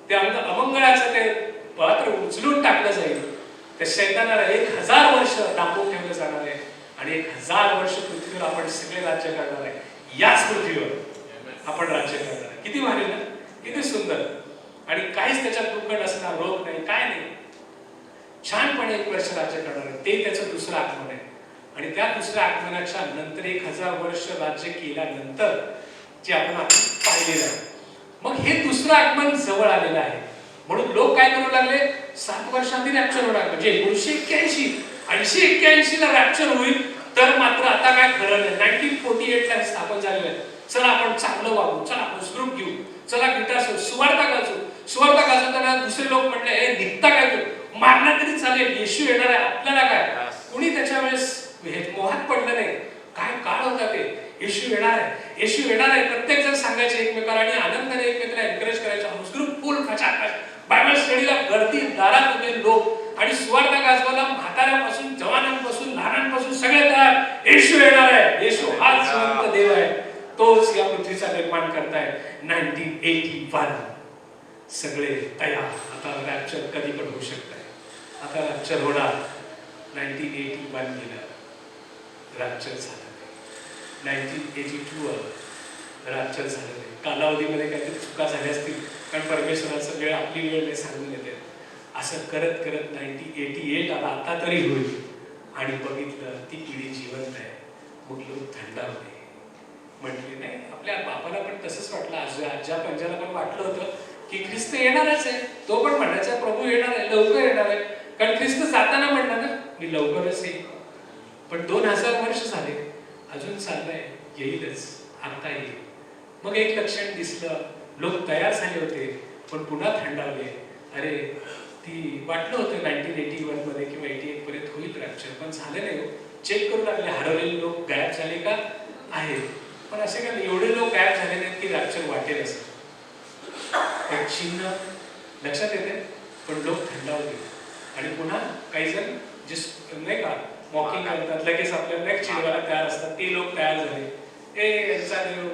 ते अमंगळाचं ते पात्र उचलून टाकलं जाईल. त्या शैतानाला 1000 वर्ष दाबून ठेवलं जाणार आहे आणि 1000 वर्ष पृथ्वीवर आपण सगळे राज्य करणार आहे. याच पृथ्वीवर आपण राज्य करणार आहे. किती भारी ना, किती सुंदर. आणि काहीच त्याच्यात दुःख नसणार, रोग नाही, काय नाही. छानपणे 1 वर्ष राज्य करणार आहे. ते त्याचं दुसरं आगमन आहे. आणि त्या दुसऱ्या आगमनाच्या नंतर 1000 वर्ष राज्य केल्यानंतर जे आपण पाहिलेलं आहे, मग हे दुसरं आगमन जवळ आलेलं आहे. म्हणून लोक काय करू लागले, 7 वर्षांनी रॅप्चर होणार, म्हणजे 1981 ला रॅप्चर होईल. तर मात्र आता काय खरं नाही. 1948 ला स्थापन झालेलं आहे. चला आपण चांगलं वागू, चला आपण ग्रुप घेऊ, चला गिटार सुवार्ता गाजवताना दुसरे लोक म्हणले, हे निघता काय तू, मारला तरी चालेल, येशू येणार आहे, आपल्याला काय. कुणी त्याच्या वेळेस मोहात पडलं नाही. काय काळ होता ते, येशू येणार आहे, येशू येणार आहे. प्रत्येक जण सांगायचे एकमेकाला आणि आनंदाने एकमेकाला एनकरेज करायचा. ग्रुप फुल खचाखच, बायबल स्टडीला गर्दी, दारात उभे लोक, आणि सुवार्ता गाजवायला म्हाताऱ्यापासून जवानांपासून लहानांपासून सगळे तयार. येशू येणार आहे, येशू हाच जिवंत देव आहे, तोच या पृथ्वीचा निर्माण करताय. 1981 सगळे तयार. आता रॅप्चर कधी पण होऊ शकत आहे. आता रॅप्चर होणार. 1981 गेलं, रॅप्चर झालं. 1982 रॅप्चर झालं नाही. कालावधीमध्ये काहीतरी चुका झाल्या असतील, कारण परमेश्वराचा वेळ आपली वेळ नाही सांगून येते. असं करत करत 1988 आला, आता तरी होईल. आणि बघितलं ती पिढी जिवंत आहे. मग लोक थंडावले, म्हटले नाही. आपल्या बापाला पण तसंच वाटलं, आज्या पंजाला पण वाटलं होतं की ख्रिस्त येणारच आहे. तो पण म्हणायचा प्रभू येणार आहे, लवकर येणार आहे. कारण ख्रिस्त जाताना म्हणला ना, मी लवकरच येईल. पण 2000 वर्ष झाले, अजून चाललंय, येईलच, आता येईल. मग एक लक्षण दिसलं, लोक तयार झाले होते पण पुन्हा थंडावले. अरे ती वाटलं होतं 1981 मध्ये किंवा 88 पर्यंत होईल रॅप्चर, पण झालं नाही. चेक करू लागले, हरवलेले लोक गायब झाले का आहेत. पण असे का एवढे लोक गायब झाले नाहीत की रॅप्चर वाटेल असं. एक चिन्ह लक्षात येते, पण लोक थंडावले. आणि पुन्हा काही जण जे नाही का मॉकिंग करतात, लगेच आपल्याला एक चिडवायला तयार असतात, ते लोक तयार झाले. यांचा देव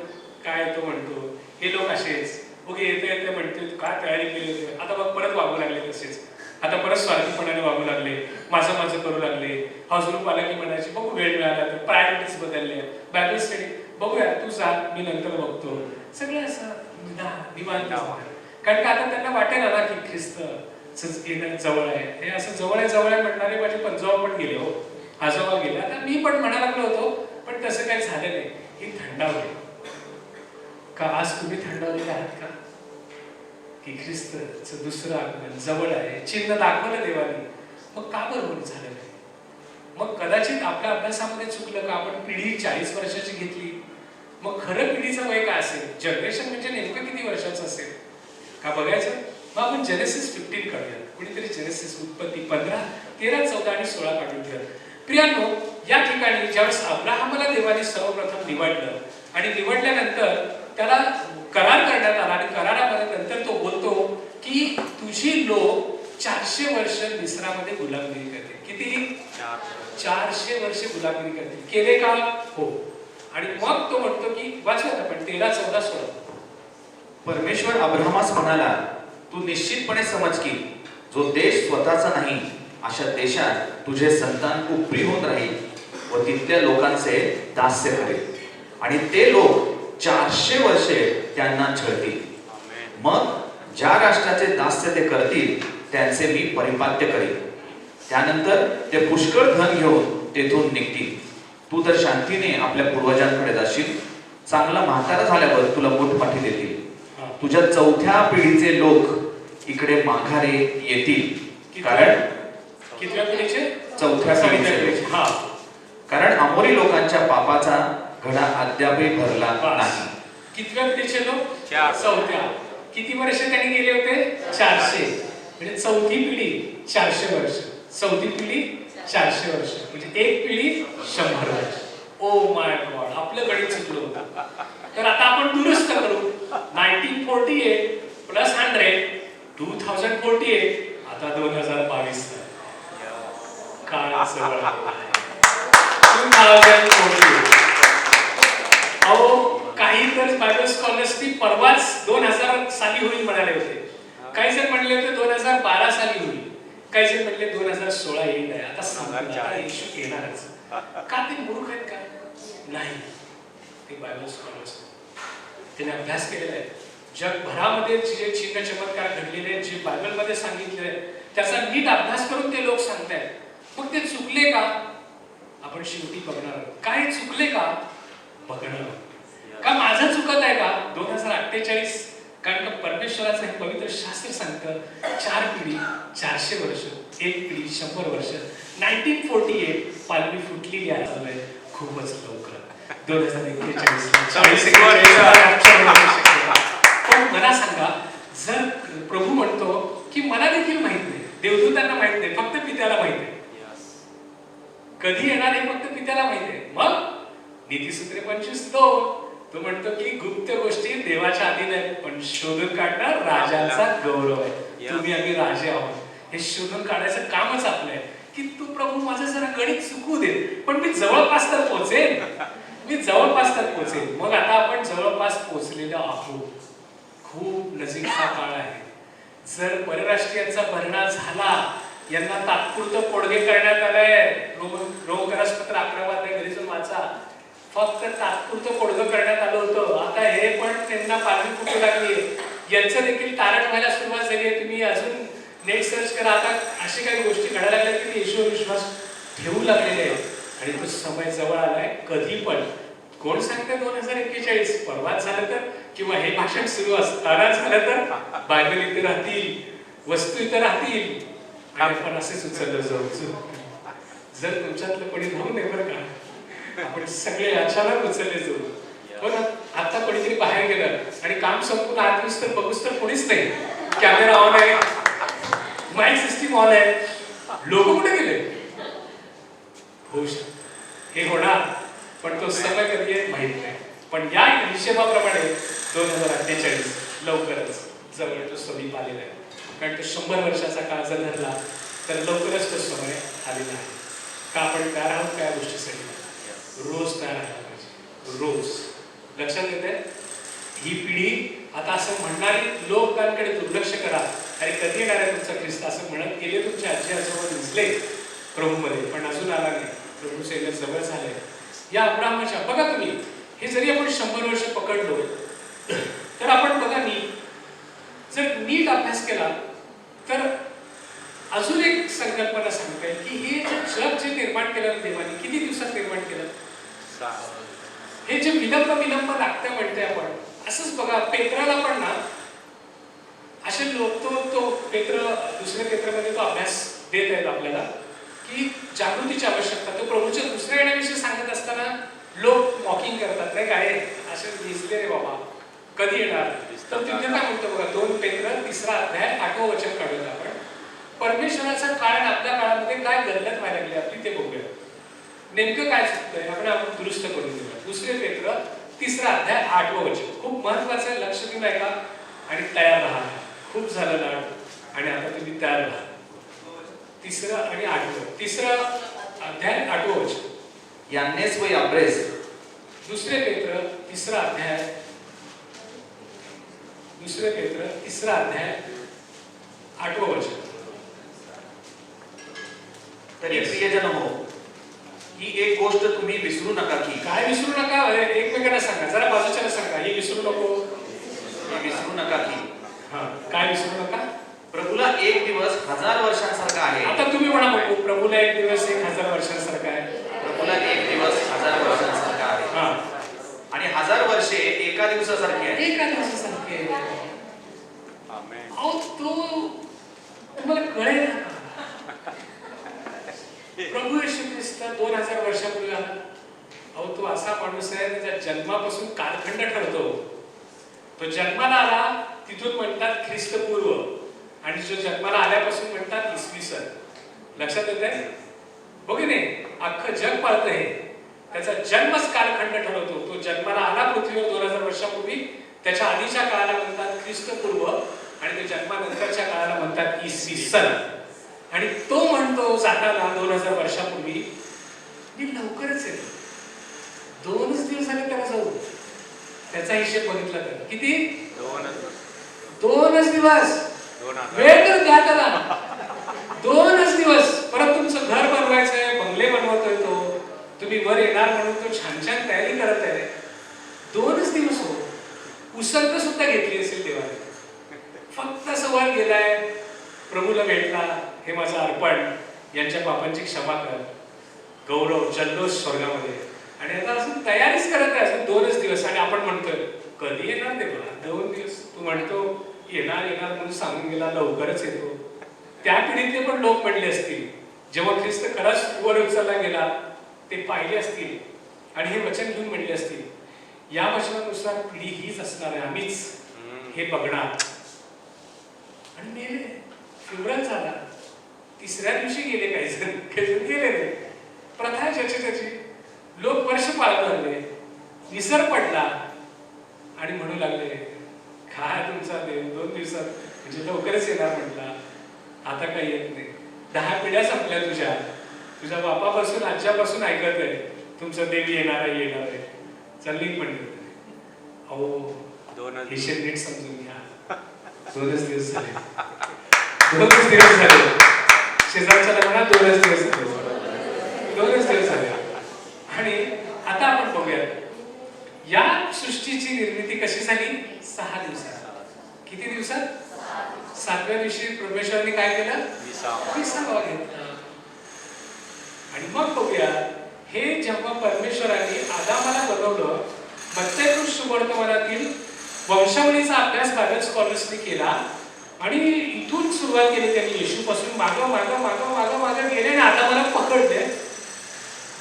काय तो म्हणतो, हे लोक असेच ओके येते म्हणते, काय तयारी केली होती. आता मग परत वागू लागले तसेच. आता परत स्वार्थीपणाने वागू लागले, माझं करू लागले. हाऊस ग्रुप आला की म्हणायचे बघू वेळ मिळाला तर, प्रायोरिटीज बदलल्या. बायबल स्टडी बघूया, तू जा, मी नंतर बघतो. सगळं असं निवांत. कारण का आता त्यांना वाटेल ना की ख्रिस्त येणं जवळ आहे. हे असं जवळ आहे म्हणणारे माझे पंजाब पण गेले, हो आजोबा गेले. आता मी पण म्हणायला लागलो होतो, पण तसं काही झालं नाही. ही थंडावली का? आज तुम्ही थंडावलेले आहात का? की ख्रिस्तचं दुसरं आगमन जवळ आहे, चिन्ह दाखवलं देवाने. मग का बरोबर झालं नाही? मग कदाचित आपल्या अभ्यासामध्ये चुकलं का? आपण पिढी 40 वर्षाची घेतली. मग खरं पिढीचं वय काय असेल? जनरेशन म्हणजे नेमकं किती वर्षाचं असेल का बघायचं? मग आपण जेनेसिस 15 काढूया. कुणीतरी जेनेसिस उत्पत्ती 15, 13, 14 आणि 16 काढून घ्या. प्रियांनो, या ठिकाणी ज्यावेळेस अब्राहमाला देवाने सर्वप्रथम निवडलं आणि निवडल्यानंतर त्याला करार करण्यात आला, आणि करारामध्ये नंतर तो बोलतो की तुझी लोक 400 वर्ष मिस्रामध्ये गुलामगिरी करतील. किती? 400 वर्ष गुलामगिरी करतील. केले का? हो. आणि मग तो म्हणतो की वाचूयात आपण 13, 14, 16. परमेश्वर अब्राहमास म्हणाला, तू निश्चितपणे समज की जो देश स्वतःचा नाही अशा देशात तुझे संतान उपरी होत राहील व तिथल्या लोकांचे दास्य करेल, आणि ते लोक 400 वर्षे त्यांना छळतील. मग ज्या राष्ट्राचे दास्य ते करतील त्यांचे मी परिपात्य करेन. त्यानंतर ते पुष्कळ धन घेऊन तेथून निघतील. तू तर शांतीने आपल्या पूर्वजांकडे जाशील. चांगला म्हातारा झाल्यावर तुला मोठपाठी देतील. तुझ्या 4थ्या पिढीचे लोक इकडे माघारे येतील. कारण कितव्या पिढीचे? 4थ्या पिढीचे. हा, कारण अमोरी लोकांच्या पापाचा घडा अद्यापही भरला नाही. कितव्या पिढीचे लोक? 4थ्या. किती वर्ष त्यांनी गेले होते? 400. म्हणजे 4थी पिढी 400 वर्ष, 4थी पिढी 400 वर्ष, म्हणजे एक पिढी 100 वर्ष. ओ माय गॉड, आपलं गणित चुकलं होतं. तर आता आपण दुरुस्त करू. 1948 प्लस 100 2048. आता 2022 काय असं 2048. अहो, काही तर बायबल स्कॉलर्सनी परवाच 2000 साली होईल म्हणाले होते. काही जण म्हणले होते 2012 साली होईल. काही जण म्हणले 2016 येईल आहे. आता येशू येणारच. का ते मूर्ख आहेत का? नाही, ते बायबल स्कॉलर्स त्याने अभ्यास केलेला आहे. जगभरामध्ये जे चिन्ह चमत्कार घडलेले आहेत, जे बायबलमध्ये सांगितले त्याचा नीट अभ्यास करून ते लोक सांगतायत. मग ते चुकले का? आपण शेवटी बघणार. काय चुकले का? बघणार. का माझं चुकत आहे का? 2048 कारण का परमेश्वराचं हे पवित्र शास्त्र सांगतं 4 पिढी 400 वर्ष, 1 पिढी 100 वर्ष. 1948 पालवी फुटलेली आहे. खूपच लवकर 2041 पण मला सांगा, जर प्रभू म्हणतो की मला देखील माहित नाही, देवदूतांना माहित नाही, फक्त पित्याला माहित आहे. कधी येणार हे फक्त पित्याला माहित आहे. मग नीतिसूत्रे 25:2 तो म्हणतो की गुप्त गोष्टी देवाच्या अधीन आहेत, पण शोधून काढणं राजांचा गौरव आहे. तुम्ही आम्ही राजे आहोत, हे शोधून काढायचं कामच आपलं आहे. की तू प्रभू माझं जरा गणित चुकू दे, पण मी जवळपास तर पोहोचेन, मी जवळपास तर पोहोचेन. मग आता आपण जवळपास पोहोचलेलो आहोत. खूप नजीकचा काळ आहे. जर परराष्ट्रीयांचा भरणा झाला, यांना तात्पुरतं कोडगे करण्यात आलंय. रोमकरासपत्र 11 घरी जाऊन वाचा. फक्त तात्पुरतं कोडगं करण्यात आलं होतं. आता हे पण त्यांना पालवी फुटू लागली. यांचं देखील तारण व्हायला सुरुवात झाली आहे. तुम्ही अजून नेट सर्च करा. आता अशी काही गोष्टी घडायला लागल्या की येशूवर विश्वास ठेवू लागलेले आहेत. आणि तो समय जवळ आलाय. कधी पण कोण सांगते 2041 परवाच झालं तर, किंवा हे भाषण सुरू असताना झालं तर, बायबल इथे राहतील, वस्तू इथे राहतील, आपण असेच उचललं जाऊ. जर तुमच्यातलं कोणी भाऊ नाही बरं का, आपण सगळे अचानक उचलले जाऊ. हो ना. आता कोणीतरी बाहेर गेलं आणि काम संपून आत तर बघूच तर कोणीच नाही. कॅमेरा ऑन आहे, माईक सिस्टीम ऑन आहे, लोक कुठे गेले. होऊ शकत हे होणार, पण तो समय कधी आहे माहित नाही. पण या हिशेबाप्रमाणे 2048 लवकरच जवळ तो समीप आलेला आहे. कारण तो 100 वर्षाचा काळ जर धरला तर लवकरच तो समय आलेला आहे. का आपण तयार आहोत त्या गोष्टीसाठी? रोज तयार राहायला पाहिजे. रोज. लक्षात येते ही पिढी आता असं म्हणणारी लोकांकडे दुर्लक्ष करा, अरे कधी येणार आहे तुमचा ख्रिस्त, असं म्हणत गेले तुमचे आजी आजोबा दिसले प्रभूमध्ये, पण अजून आला नाही. प्रभू सेवेत जवळ झाले. या अब्राहमाच्या बघा तुम्ही, हे जरी आपण 100 वर्ष पकडलो तर आपण बघा जर नीट अभ्यास केला तर अजून एक संकल्पना सांगता येईल की हे जग जे निर्माण केलं देवाने, किती दिवसात निर्माण केलं? हे जे विलंब लागतं म्हणते आपण, असंच बघा पेत्राला पण ना असे लोक तो पेत्र दुसऱ्या पेत्रामध्ये तो अभ्यास देत आहेत आपल्याला की जागृतीची आवश्यकता. तो प्रभूच्या दुसऱ्या येण्याविषयी सांगत असताना लोक मॉकिंग करतात, नाही काय असे दिसले रे बाबा, कधी येणार? तर तिथे काय म्हणतो बघा, 2 पेत्र 3 अध्याय 8वं वचन काढूया आपण. परमेश्वराचा काळ आपल्या काळामध्ये काय गल्लत व्हायला लागली आपली ते बघूया. नेमकं काय चुकतंय आपण दुरुस्त करून घेऊया. 2 पेत्र 3 अध्याय 8वं वचन खूप महत्वाचं आहे. लक्ष देऊन ऐका आणि तयार राहा. खूप झालं लाड आणि आता तुम्ही तयार राहा. 3 आणि 8वं 3 अध्याय 8वं वचन. यान्नेस व याब्रेस. 2 पेत्र 3 अध्याय 8वं वचन. तरी प्रियजन हो, ही एक गोष्ट तुम्ही विसरू नका की. काय विसरू नका? एकमेकांना सांगा, जरा बाजूच्याला सांगा, ही विसरू नको. हे विसरू नका की. काय विसरू नका? प्रभूला एक दिवस 1000 वर्षांसारखा आहे. आता तुम्ही म्हणा बघू, प्रभूला एक दिवस 1000 वर्षांसारखा आहे. प्रभूला एक दिवस 1000 वर्षांसारखा आहे. आणि 1000 वर्षे एका दिवसासारखी आहे. एका दिवसासारखी आहे. अहो तो तुम्हाला कळेल ना? प्रभू येशू ख्रिस्त 2000 वर्षापूर्वी आला. अहो तो असा माणूस आहे त्याच्या जन्मापासून कालखंड ठरतो. तो जन्माला आला तिथून म्हणतात ख्रिस्तपूर्व, आणि जो जन्माला आल्यापासून म्हणतात इसवी सन. लक्षात येत आहे? बघ नाही, अख्खं जग पाळतं हे. त्याचा जन्मच कालखंड ठरवतो. तो जन्माला आला पृथ्वीवर 2000 वर्षापूर्वी, त्याच्या आधीच्या काळाला म्हणतात ख्रिस्तपूर्व, आणि ते जन्मानंतरच्या काळाला म्हणतात इसवी सन. आणि तो म्हणतो जाताना 2000 वर्षापूर्वी मी लवकरच येतो. 2च दिवस झाले त्याला जाऊ. त्याचा हिशेब बघितला तर किती? 2च दिवस. वेळ तर द्या त्याला. 2च दिवस. परत तुमचं घर बनवायचंय, बंगले बनवतोय तो, तुम्ही वर येणार म्हणून तो छान छान तयारी करत आहे. 2च दिवस हो. उसंत सुद्धा घेतली असेल देवाने. फक्त असं वर गेलाय, प्रभूला भेटला, हे माझं अर्पण, यांच्या पापांची क्षमा कर, गौरव जल्लोष स्वर्गामध्ये, आणि आता अजून तयारीच करत आहे. अजून 2च दिवस आणि आपण म्हणतोय कधी येणार देवा? 2 दिवस. तू म्हणतो येणार येणार म्हणून सांगून गेला, लवकरच येतो. त्या पिढीतले पण लोक म्हणले असतील, जेव्हा ख्रिस्त खरंच वर उचलला गेला ते पाहिले असतील आणि हे वचन घेऊन म्हणले असतील, या वचनानुसार पिढी हीच असणार आहे, आम्हीच हे बघणार. आणि मेले, फ्युनरल झाला. 3ऱ्या दिवशी गेले काही जण गेले नाही. प्रथा ज्याची त्याची. लोक वर्ष पाळत लागले, विसर पडला आणि म्हणू लागले, काय तुमचा देव 2 दिवसात म्हणजे लवकरच येणार म्हटला, आता काही येत नाही. 10 पिढ्या संपल्या तुझ्या बापापासून आजच्यापासून ऐकत आहे तुमचा देव येणार आहे येणार आहे. चालली म्हणते अहो हिशेब नीट समजून घ्या. 2च दिवस झाले. 2च दिवस झाले. शेजारच्या लग्नात 2च दिवस झाले. 2च दिवस झाले. आणि आता आपण बघूया या सृष्टीची निर्मिती कशी झाली? 6 दिवसात. किती दिवसात? 7व्या दिवशी परमेश्वराने काय केलं? विसावा घेतला. आणि मग बघूया हे जेव्हा परमेश्वराने आदामाला बनवलं, मत्तई सुवर्तमानातील वंशावळीचा अभ्यास बायबल स्कॉलर्सनी केला आणि इथून सुरुवात केली त्यांनी. येशूपासून मागं मागं मागं मागं मागं गेले आणि आदामाला पकडले.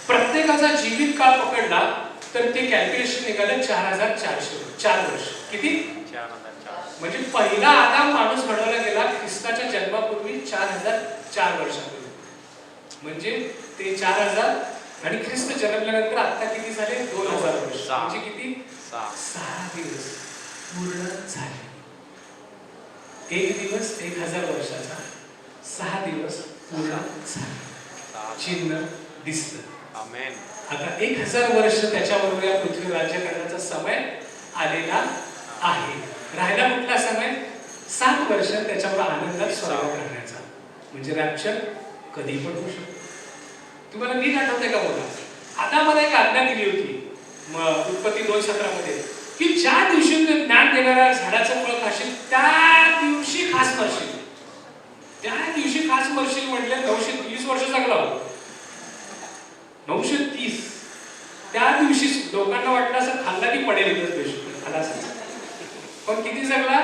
प्रत्येकाचा जीवित काळ पकडला तर ते कॅल्क्युलेशन निघालं 4400. 4 वर्ष. किती? 4000. म्हणजे पहिला आदाम माणूस घडवला गेला ख्रिस्ताच्या जन्मापूर्वी 4004 वर्षापूर्वी. म्हणजे ते 4000 आणि ख्रिस्त जन्मल्यानंतर आता किती झाले? 2000 वर्ष. म्हणजे किती? 6 दिवस पूर्ण झाले. 1 दिवस 1000 वर्षाचा, 6 दिवस पूर्ण झाले. चिन्ह दिसतं. आता 1000 वर्ष त्याच्याबरोबर या पृथ्वी राज्य करण्याचा समय आलेला आहे. राहिला कुठला समय? 7 वर्ष त्याच्यावर आनंदात स्वागत करण्याचा. म्हणजे रॅप्चर कधी पण होऊ शकतो. तुम्हाला नीट आठवतंय का बघा? आता मला एक आज्ञा दिली होती उत्पत्ती 2:17 मध्ये की ज्या दिवशी ज्ञान देणाऱ्या झाडाचं फळ खाशील त्या दिवशी खास मरशील. त्या दिवशी खास मरशील म्हटलं 930 वर्ष जगला होता. 930. त्या दिवशी लोकांना वाटलं असं खाल्ला की पडेल खाला असं. पण किती जगला?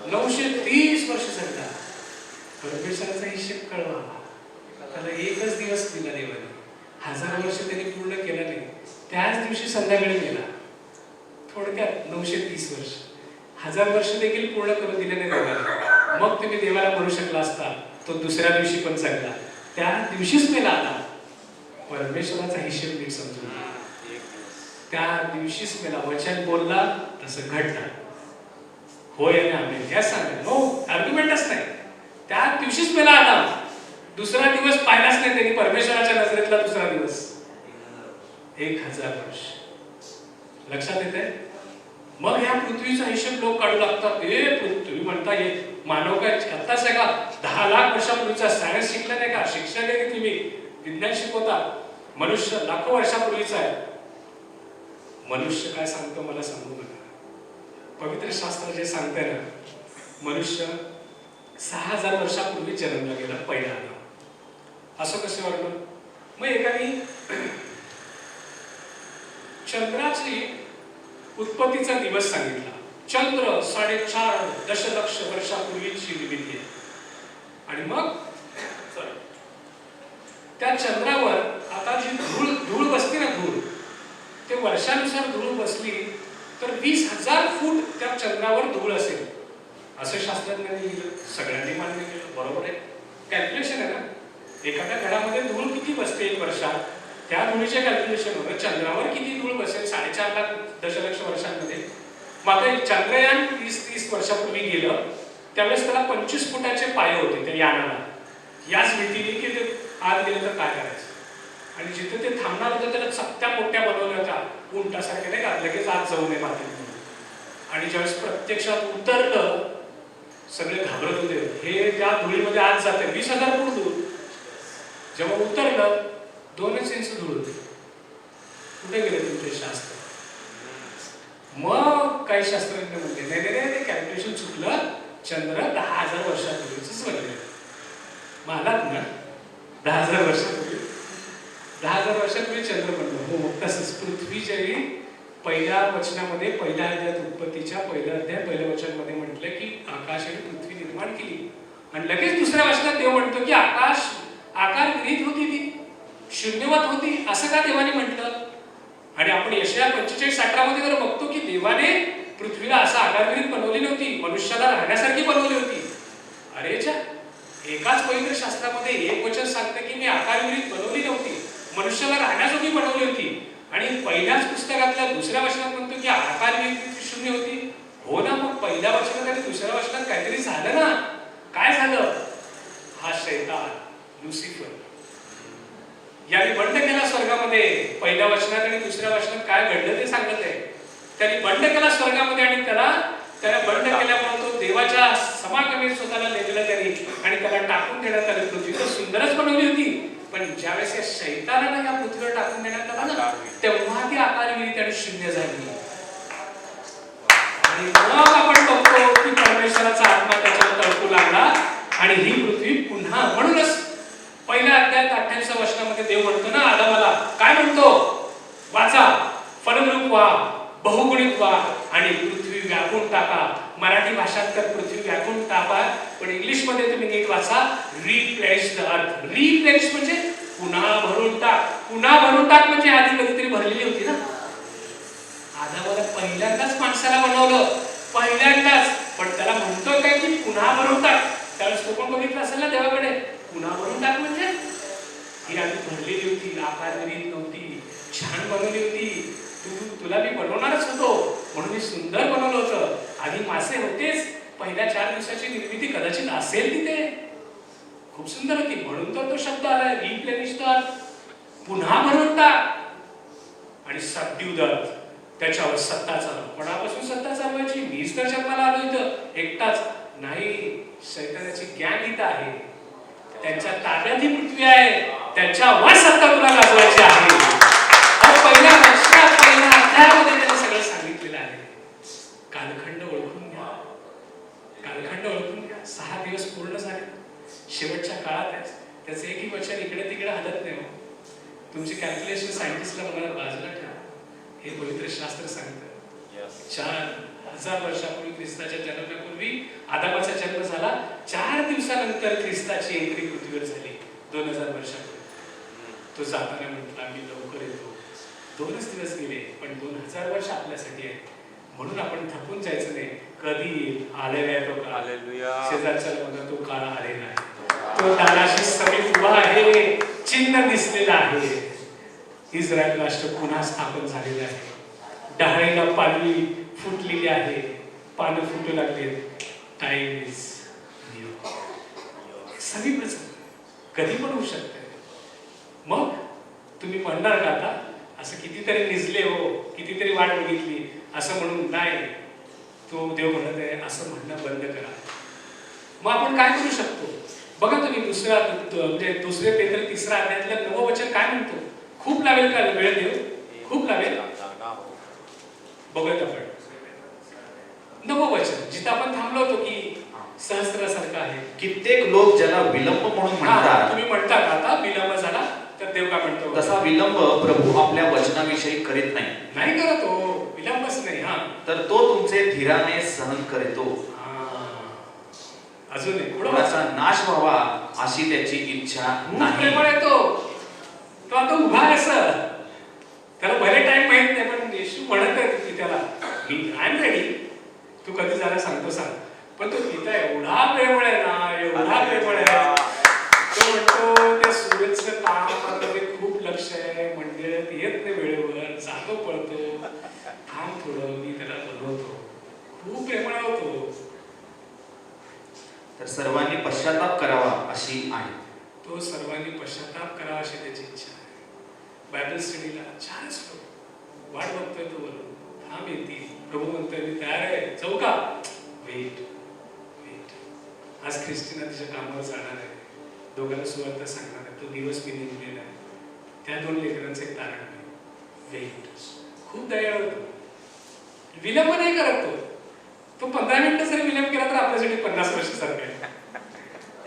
930 वर्ष जगला. परमेश्वराचा हिशेब कळवा. त्याला 1च दिवस दिला देवाने. 1000 वर्ष त्यांनी पूर्ण केलं नाही. त्याच दिवशी संध्याकाळी गेला. थोडक्यात 930 वर्ष. 1000 वर्ष देखील पूर्ण करून दिले नाही देवाने. मग तुम्ही देवाला म्हणू शकला असता तो दुसऱ्या दिवशी पण जगला. त्या दिवशीच मेला आला. परमेश्वराचा हिशेब नीट समजून घ्या. त्या दिवशीच मेला. वचन बोलला तसं घडलं. होय आणि आमेन या सांगा. नो आर्ग्युमेंटच नाही. त्या दिवशीच मेला आला. दुसरा दिवस पाहिलाच नाही त्यांनी परमेश्वराच्या नजरेतला दुसरा दिवस. 1000 वर्ष. लक्षात येते? मग ह्या पृथ्वीचा हिशेब लोक काढू लागतात. पृथ्वी म्हणता मानव काय आत्ताच आहे का? 10 लाख वर्षापूर्वीचा सायन्स शिकला नाही का? शिक्षक आहे की तुम्ही विज्ञान शिकवता. मनुष्य लाखो वर्षापूर्वीचा आहे. मनुष्य काय सांगतो मला सांगू नका. पवित्र शास्त्र जे सांगतंय ना, मनुष्य 6000 वर्षापूर्वी जन्मला गेला पहिला. असं कसं वाटलं? मग एकाने चंद्राची उत्पत्तीचा दिवस सांगितला. चंद्र 4.5 दशलक्ष वर्षापूर्वीची निर्मिती आहे. आणि मग त्या चंद्रावर आता जी धूळ बसते ना, धूळ ते वर्षानुसार धूळ बसली तर 20,000 फूट त्या चंद्रावर धूळ असेल असं शास्त्रज्ञांनी लिहिलं. सगळ्यांनी मान्य केलं. बरोबर आहे. कॅल्क्युलेशन आहे ना. एखाद्या घरामध्ये धूळ किती बसते 1 वर्षात, त्या धुळीच्या कॅल्क्युलेशन होतं. चंद्रावर किती धूळ बसेल 4.5 लाख दशलक्ष वर्षांमध्ये. मग आता चंद्रयान 30 वर्षापूर्वी गेलं त्यावेळेस त्याला 25 फुटाचे पाय होते त्या यानाला. याच भीतीने की ते आत गेलं तर काय करायचं. आणि जिथे ते थांबणार होतं त्याला चकत्या मोठ्या बनवल्या होत्या उंटासारख्या नाही का, लगेच आत जाऊ नये मातीत. आणि ज्यावेळेस प्रत्यक्षात उतरलं सगळे घाबरत होते. हे त्या धुळीमध्ये आत जाते. 20,000 फूट धूळ. जेव्हा उतरलं 2 इंच धूळ. कुठे गेले तुमचे शास्त्र? मग काही शास्त्रज्ञ म्हणते नाही ते कॅल्क्युलेशन चुकलं. चंद्र 10,000 वर्षापूर्वीच बनले. मालात ना 10,000 वर्षापूर्वी. 10,000 वर्षापूर्वी चंद्र बनलं. हो तसंच पृथ्वी ज्यावेळी पहिल्या वचनामध्ये पहिल्या अध्यायात उत्पत्तीच्या पहिल्या अध्याय पहिल्या वचनामध्ये म्हटलं की आकाश आणि पृथ्वी निर्माण केली आणि लगेच दुसऱ्या वचनात देव म्हणतो की आकार विरहित होती ती शून्यवत होती असं का देवाने म्हटलं. आणि आपण यशाया 45:18 मध्ये जर बघतो की देवाने पृथ्वीला असा आकारविरहित बनवली नव्हती, मनुष्याला राहण्यासारखी बनवली होती. अरे च्या एकाच पवित्र शास्त्रामध्ये एक वचन सांगतं की मी आकारविरहित बनवली नव्हती, मनुष्याला राहण्यासाठी बनवली होती. आणि पहिल्याच पुस्तकातल्या दुसऱ्या वचनात म्हणतो की आकारविरहित शून्य होती. हो ना, मग पहिल्या वचनात आणि दुसऱ्या वचनात काहीतरी झालं ना. काय झालं? हा शैतान लुसिफर याने बंड केला स्वर्गामध्ये. पहिल्या वचनात आणि दुसऱ्या वचनात काय घडलं ते सांगत आहे. त्यांनी बंड केला स्वर्गामध्ये आणि त्याला बंड केल्यामुळे तो देवाच्या समागमे स्वतःला लेगलं त्यांनी आणि त्याला टाकून देण्यात आलं. पृथ्वी तर सुंदरच बनवली होती, पण ज्यावेळेस या शैतानाला या पृथ्वीवर टाकून देण्यात आला ना, तेव्हा ती आकारविरहित आणि शून्य झाली. आणि मग आपण बघतो की परमेश्वराचा आत्मा त्याच्यावर तळकू लागला आणि ही पृथ्वी पुन्हा. म्हणूनच पहिल्या अध्यायात 28व्या वचनामध्ये देव म्हणतो ना आदामाला, काय म्हणतो? वाचा, फलद्रूप व्हा, बहुगुणित व्हा आणि पृथ्वी व्यापून टाका. मराठी भाषात तर पृथ्वी व्यापून टाका, पण इंग्लिश मध्ये तुम्ही नीट वाचा, रिप्लेस द अर्थ. रिप्लेस म्हणजे पुन्हा भरून टाक. पुन्हा भरून टाक म्हणजे आधी कधीतरी भरलेली होती ना. आदामाला पहिल्यांदाच माणसाला बनवलं, पहिल्यांदाच, पण त्याला म्हणतोय काय की पुन्हा भरून टाक. त्यावेळेस तो पण बघितलं असेल ना देवाकडे. पुन्हा भरून टाक म्हणजे ही आधी भरलेली होती, आकारविरहित नव्हती, छान बनवली होती. तुला मी बनवणारच होतो म्हणून मी सुंदर बनवलं होतं. आधी मासे होतेच, पहिल्या 4 दिवसाची निर्मिती कदाचित असेल तिथे. खूप सुंदर होती म्हणून तर तो शब्द आला रिप्लेनिश द अर्थ, पुन्हा भरून टाक आणि सबड्यू द अर्थ. त्याच्यावर सत्ता चालव. कोणापासून सत्ता चालवायची? मीच तर जन्माला आलो इथं एकटाच नाही. शैतानाची गँग इथं आहे, त्यांच्या ताब्यात ही पृथ्वी आहे, त्याच्यावर सत्ता तुला गाजवायची आहे. पहिल्या अध्यायामध्ये त्याने सगळं सांगितलेलं आहे. कालखंड ओळखून घ्या, कालखंड ओळखून घ्या. 6 दिवस पूर्ण झाले, शेवटच्या काळात आहे. त्याचं एकही वचन इकडे तिकडे हलत नाही. तुमची कॅल्क्युलेशन सायंटिस्टला मला बाजूला ठेवा. हे पवित्र शास्त्र सांगतं 4000 वर्षापूर्वी ख्रिस्ताच्या जन्मापूर्वी आदामाचा जन्म झाला. 4 दिवसानंतर ख्रिस्ताची एंट्री पृथ्वीवर झाली. 2000 वर्षापूर्वी तो जाताना म्हटला मी लवकर येतो. 2च दिवस गेले, पण 2000 वर्ष आपल्यासाठी आहे. म्हणून आपण थकून जायचं नाही. कधी आलेला आहे तो काळ. शेजारच्या लोकांना तो काळ आलेला आहे. तो दाराशी समीप उभा आहे, चिन्ह दिसलेलं आहे. इस्रायल राष्ट्र पुन्हा स्थापन झालेलं आहे. डहाळीला पालवी फुटलेली आहे, पानं फुटू लागले. Time is new. समीपच कधी पण होऊ शकते. मग तुम्ही म्हणणार का आता असं कितीतरी निजले हो, कितीतरी वाट बघितली असं म्हणून? नाही, तो देव म्हणत आहे असं म्हणणं बंद करा. मग आपण काय करू शकतो? बघा तुम्ही म्हणजे 2 पेत्र 3 अध्यायातलं 9वं वचन काय म्हणतो? खूप लावेल का वेळ देव? खूप लावेल. बघत आपण 9वं वचन जिथं आपण थांबलो होतो की सहस्त्रासारखं आहे. कित्येक लोक ज्याला विलंब म्हणून म्हणतात. तुम्ही म्हणता का आता विलंब झाला? तर देव काय म्हणतो? तसा विलंब प्रभू आपल्या वचनाविषयी करीत नाही. नाही करत हो, विलंबच नाही. तर तो तुमचे धीराने सहन करतो. अजून कोणाचा नाश व्हावा अशी त्याची इच्छा नाही. तो आता उभा आहे असं. त्याला भले टाइम माहित नाही, पण येशू म्हणत आहे की त्याला मी आय एम रेडी. तू कधी झाला सांगतो सांग. पण तो पिता एवढा प्रेमळ आहे ना, एवढा प्रेमळ आहे. तो म्हणतो त्या सूरजचं कामामध्ये खूप लक्ष आहे, मंदिरात येत नाही वेळेवर, जातो पळतो, थांब थोडं मी त्याला बनवतो. खूप प्रेमळ होतो. तर सर्वांनी पश्चाताप करावा अशी आहे. तो सर्वांनी पश्चाताप करावा अशी त्याची इच्छा आहे. बायबल स्टडीला 4 श्लोक वाट बघतोय तो बोलून. थांब येतील. प्रभू म्हणतोय मी तयार आहे, जाऊ का? Wait wait. आज ख्रिस्टीना तिच्या कामावर जाणार आहे, दोघांना सुवार्ता सांगणार आहे. तो दिवस मी नेमलेला आहे. त्या 2 लेकरांचं एक तारण आहे. वेट. खूप दयाळू होतो, विलंब नाही करत तो. तो 15 मिनिटं जरी विलंब केला तर आपल्यासाठी 50 वर्षासारखं आहे.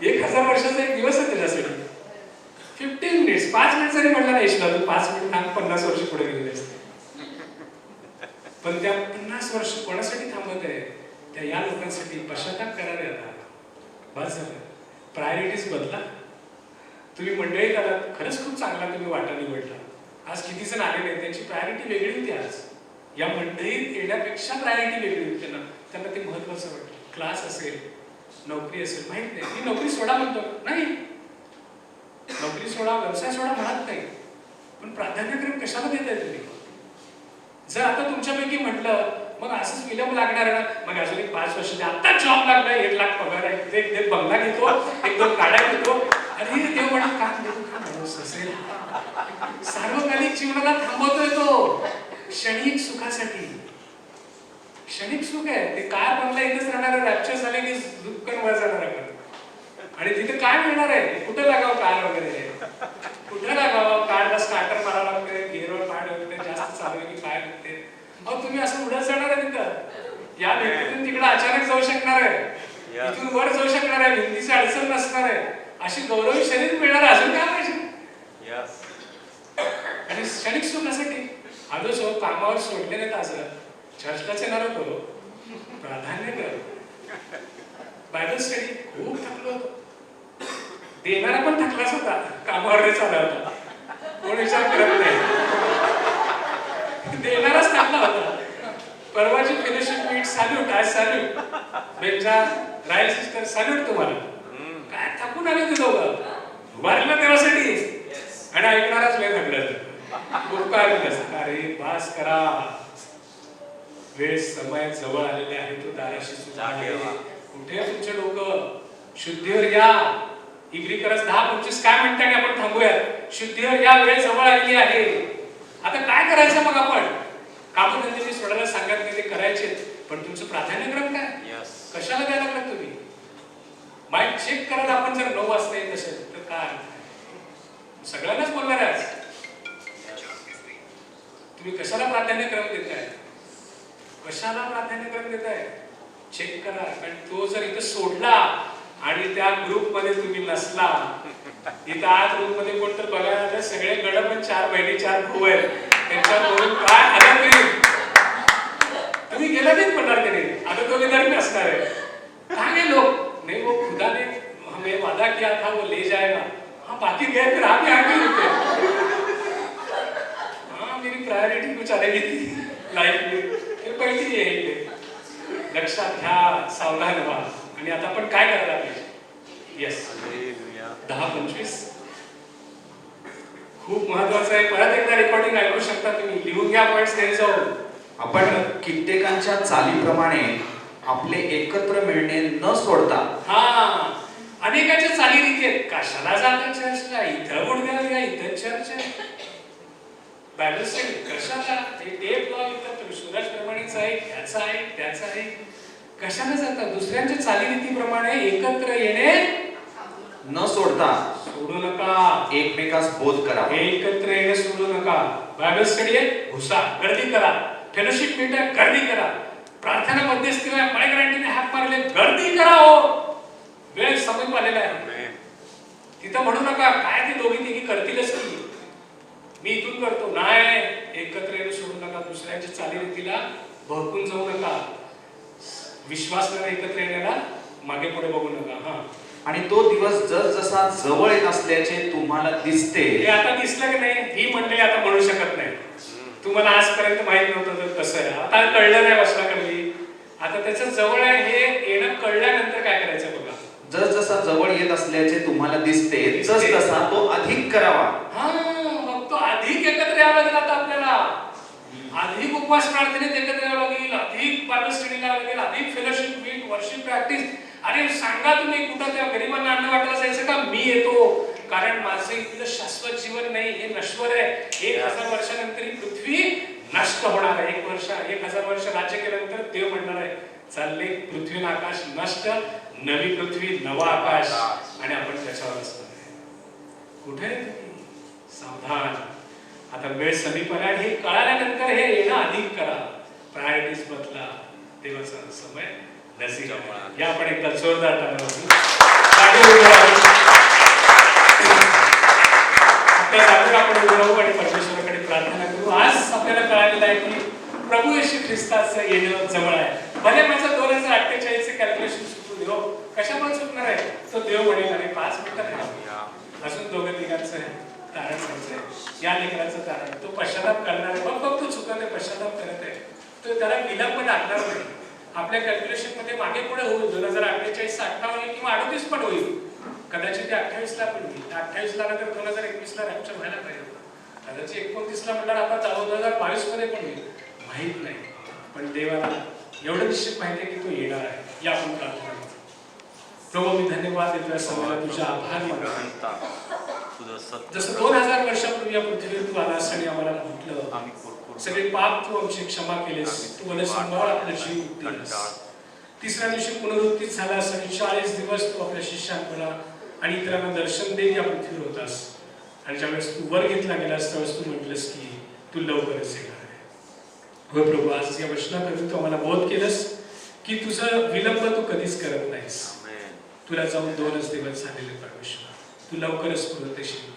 1000 वर्षाचा एक दिवस आहे त्याच्यासाठी. 15 मिनिट्स, 5 मिनिट जरी म्हटलं नाही, तू 5 मिनिट थांब, 50 वर्ष पुढे गेलेले असते. पण त्या 50 वर्ष कोणासाठी थांबत आहे? त्या या लोकांसाठी पश्चाताप करायला आता बस झालं. प्रायोरिटीज बदला. तुम्ही मंडळीत आलात, खरंच खूप चांगला तुम्ही वाटा निवडला. आज किती जण आले नाही, त्यांची प्रायोरिटी वेगळी होती. आज या मंडळीत येण्यापेक्षा प्रायोरिटी वेगळी होती. त्यांना ते महत्वाचं वाटलं. क्लास असेल, नोकरी असेल, माहित नाही. मी नोकरी सोडा म्हणतो नाही, नोकरी सोडा, व्यवसाय सोडा म्हणत नाही, पण प्राधान्यक्रम कशाला देताय तुम्ही? जर आता तुमच्यापैकी म्हटलं मग असंच विलंब लागणार आहे ना, मग अजून एक 5 वर्ष आता जॉब लागलाय, 1 लाख पगार आहे, एक बंगला घेतो, 1-2 गाड्या घेतो. अरे देव म्हणा काम देतो का माणूस असेल? सार्वकालिक जीवनाला थांबवतोय तो क्षणिक सुखासाठी. क्षणिक सुख आहे ते. काय बंगला इथेच राहणार, रॅप्चर झाले की दुःखन वर जाणार आपण. आणि तिथे काय मिळणार आहे? कुठं लागावं कार वगैरे, कुठं लागावं कारला स्टार्टर मारावं लागते, गिअरवर पाय लागते, जास्त चालू की पाय लागते. अहो तुम्ही असं उडत जाणार आहे तिथं. या व्यक्तीतून तिकडे अचानक जाऊ शकणार आहे, इथून वर जाऊ शकणार आहे, भिंतीची अडचण नसणार आहे, अशी गौरवी शरीर मिळणार. अजून काय पाहिजे? आणि क्षणिक सुखासाठी आलो सो कामावर सोडले नाहीत. असं चर्चलाच येणार होतो, प्राधान्य कर. बायबल स्टडी खूप थकलो होतो. देणारा पण थकलाच होता, कामावर चालला होता, कोण विचार करत नाही. देणाराच थकला होता. परवाची फेलोशिप मीट सॅल्यूट, आज सॅल्यूट बेंचा रायल सिस्टर सॅल्यूट तुम्हाला. काय थकून आले ते दोघं, उभारलं देवासाठी आणि ऐकणाराच वेळ थकलं. उपकार अरे बास करा, वेळ समय जवळ आलेले आहे, तो दाराशी सुद्धा आहे. कुठे तुमचे लोक? शुद्धीवर या. इब्रिकरस 10:25 काय म्हणते आणि आपण थांबूया. शुद्धीवर या, वेळ जवळ आलेली आहे. आता काय करायचं मग आपण? कामधंदे मी सोडायला सांगत नाही, ते करायचे, पण तुमचं प्राधान्यक्रम काय? कशाला द्यायला लागलात तुम्ही? माइंड चेक करायला आपण जर 9 वाजता येत असेल तर काय? सगळ्यांनाच बोलणार आहे. तुम्ही कशाला प्राधान्यक्रम देताय? कशाला प्राधान्यक्रम देताय? चेक करा. कारण तो जर इथं सोडला आणि त्या ग्रुप मध्ये तुम्ही नसला, इथं आज ग्रुप मध्ये कोण तर बघायला सगळे गड पण 4 बहिणी 4 भाऊ आहेत, त्यांच्याकडून काय आलं नाही. तुम्ही गेला नाही पडणार तरी आता तो विद्यार्थी असणार आहे. काय लोक नहीं, वो खुदा ने हमें वादा किया था वो ले जाएगा. हाँ बाकी गए फिर आप यहाँ क्यों रुके? हाँ मेरी प्रायोरिटी कुछ अलग ही थी लाइफ में, हे पहिली आहे. लक्षात घ्या, सावधान व्हा. आणि आता आपण काय करायला पाहिजे? येस, 10:25 खूप महत्वाचं आहे. परत एकदा रेकॉर्डिंग ऐकू शकता तुम्ही, लिहून घ्या पॉइंट्स घ्यायला जाऊन. आपण कित्येकांच्या चालीप्रमाणे आपले एकत्र मिळणे न सोडता. हा, अनेकाच्या चालीरीती आहेत. कशाला जातात चर्चला? इथं गुडघ्याला घ्या, इथं चर्च आहे. बायबल स्टडी कशाला? ते टेप लाव, इथं सूरज प्रमाणेच आहे, ह्याचा आहे, त्याचा आहे. कशाला जातात? दुसऱ्यांच्या चालीरीतीप्रमाणे एकत्र येणे न सोडता सोडू नका. एकमेकास बोध करा. एकत्र येणे सोडू नका. बायबल स्टडी आहे, घुसा, गर्दी करा. फेलोशिप मीट आहे, गर्दी करा. प्रार्थना मध्यस्थी आहे, माय ग्रँटीने हात मारले, गर्दी करा. हो, वेळ समीप आलेला आहे. तिथं म्हणू नका काय ते दोघी तिघी करतीलच की मी इथून करतो. नाही, एकत्र येणं सोडू नका. दुसऱ्यांच्या चालीरीतीला भडकून जाऊ नका. विश्वासाने एकत्र येण्याला मागे पुढे बघू नका. हा, आणि तो दिवस जसा जवळ येत असल्याचे तुम्हाला दिसते. हे आता दिसलं की नाही? ही मंडळी आता म्हणू शकत नाही तुम्हाला आजपर्यंत माहित नव्हतं तर कसं आहे. आता कळलं नाही बसला कधी. आता त्याचं जवळ आहे हे येणं कळल्यानंतर काय करायचं बघा. जसा जवळ येत असल्याचे तुम्हाला दिसते, तसा तो अधिक करावा. हा, मग तो अधिक एकत्र यावं लागेल. आता आपल्याला अधिक उपवास प्रार्थनेत एकत्र यावं लागेल, अधिक बायबल स्टडीला लागेल, अधिक फेलोशिप मीट, वर्शिप प्रॅक्टिस. अरे सांगा तुम्ही कुठं त्या गरिबांना अन्न वाटायला जायचं का? मी येतो. कारण माझं इथलं शाश्वत जीवन नाही, हे नश्वर आहे. 1000 वर्षानंतर ही पृथ्वी नष्ट होणार आहे. 1000 वर्ष राज्य केल्यानंतर देव म्हणणार आहे चालले पृथ्वी आकाश नष्ट, नवी पृथ्वी नवा आकाश आणि आपण त्याच्यावर असणार आहे. कुठे आहे तुम्ही? सावधान. आता वेळ समीप आला. हे कळाल्यानंतर हे येणं अधिक करा. प्रायोरिटीज बदला. देवाचा समय नजीक आहे. या आपण एकदा जोरदार टाळ्या वाजवू. आपल्या जागेवर आपण उभं राहू आणि परमेश्वराकडे प्रार्थना करू. आज आपल्याला कळालेलं आहे की प्रभू येशू ख्रिस्ताचं येणं जवळ आहे. भले माझं 2048 चे कॅल्क्युलेशन चुकू देऊ, कशामुळे चुकणार आहे? तो देव म्हणेल अरे 5 मिनिटं आहे, अजून दोघं तिघांचं तारण व्हायचंय, या लेकराचं तारण, तो पश्चाताप करणार आहे. बघ तो चुकत आहे, पश्चाताप करत आहे, तो त्याला विलंब लागणार नाही. आपल्या कॅल्क्युलेशन मध्ये मागे पुढे होईल, 2048 58 होईल किंवा 38 पण होईल, कदाचित ते 28 ला पण होईल. 28 ला नंतर 2021 ला रॅप्चर व्हायला पाहिजे होतं, कदाचित 29 ला म्हटलं आता 2022 मध्ये पण होईल, माहित नाही. पण देवाला एवढं निश्चित माहिती आहे की तो येणार आहे. या आपण प्रार्थना करू. प्रभू मी धन्यवाद देतो या सगळ्याला, तुझ्या आभार मानतो. जसं 2000 वर्षापूर्वी या पृथ्वीवर तू आलास आणि आम्हाला म्हटलं सगळे पाप तू आमची क्षमा केलेस, तू मला सांभाळ आपला जीव दिलास. तिसऱ्या दिवशी पुनरुत्थित झालास आणि 40 दिवस तू आपल्या शिष्यांना आणि इतरांना दर्शन देत या पृथ्वीवर होतास. आणि ज्यावेळेस तू वर घेतला गेलास त्यावेळेस तू म्हटलंस की तू लवकरच येणार आहे. होय प्रभू, आज या वचनाकरून तू आम्हाला बोध केलंस की तुझं विलंब तू कधीच करत नाहीस. तुला जाऊन 2च दिवस झालेले परमेश्वर, तू लवकरच पूर्ण देशील.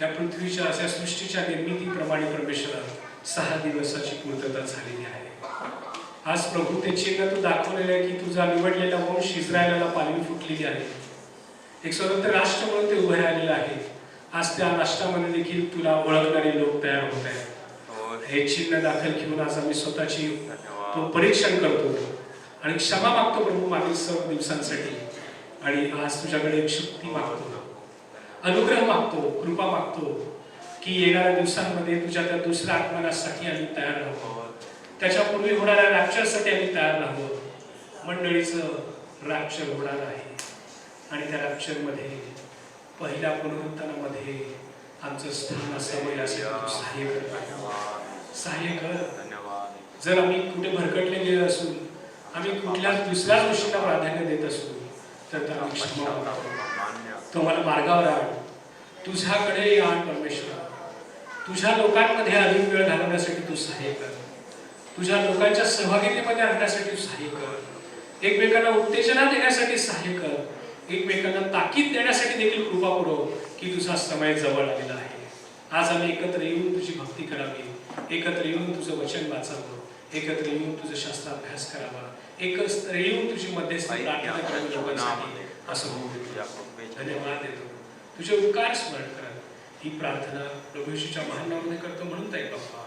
या पृथ्वीच्या अशा सृष्टीच्या निर्मितीप्रमाणे परमेश्वर 6 दिवसाची पूर्तता झालेली आहे. आज प्रभू ते चिन्ह तू दाखवलेलं आहे की तुझा निवडलेला वंश इस्रायलाला पालवी फुटलेली आहे, एक स्वतंत्र राष्ट्र म्हणून ते उभे राहिलेलं आहे. आज त्या राष्ट्रामध्ये देखील तुला ओळखणारे लोक तयार होत आहेत. हे चिन्ह दाखल घेऊन आज आम्ही स्वतःची तो परीक्षण करतो आणि क्षमा मागतो प्रभू मागील सर्व दिवसांसाठी. आणि आज तुझ्याकडे एक शक्ती मागतो, अनुग्रह मागतो, कृपा मागतो की येणाऱ्या दिवसांमध्ये तुझ्या त्या दुसऱ्या आगमनासाठी आम्ही तयार राहू, त्याच्यापूर्वी होणाऱ्या रॅप्चरसाठी आम्ही तयार राहू. मंडळीचं रॅप्चर होणार आहे आणि त्या रॅप्चरमध्ये पहिल्या पुनरुत्थानामध्ये आमचं स्थान असावं यासाठी तू सहाय्य कर, सहाय्य कर. जर आम्ही कुठे भरकटले गेलो असून, आम्ही कुठल्याच दुसऱ्याच गोष्टीला प्राधान्य देत असू तर आम्ही क्षमा मागतो. तो मला मार्गावर आण, तुझ्याकडे आण परमेश्वर. तुझ्या लोकांमध्ये अधिक वेळ घालवण्यासाठी तू सहाय्य कर, तुझ्या लोकांच्या सहभागितेमध्ये आणण्यासाठी तू सहाय्य कर, एकमेकांना उत्तेजना देण्यासाठी सहाय्य कर, एकमेकांना ताकीद देण्यासाठी देखील कृपा पुरव की तुझा समय जवळ आलेला आहे. आज आम्ही एकत्र येऊन तुझी भक्ती करावी, एकत्र येऊन तुझं वचन वाचावं, एकत्र येऊन तुझं शास्त्राभ्यास करावा, एकत्र येऊन तुझी मध्यस्थी प्रार्थना करावी लोकांसाठी, असं होऊ दे. धन्यवाद देतो, तुझे उपकार स्मरण करत ही प्रार्थना प्रभू येशूच्या महान नामाने करतो म्हणून ताई बाप्पा.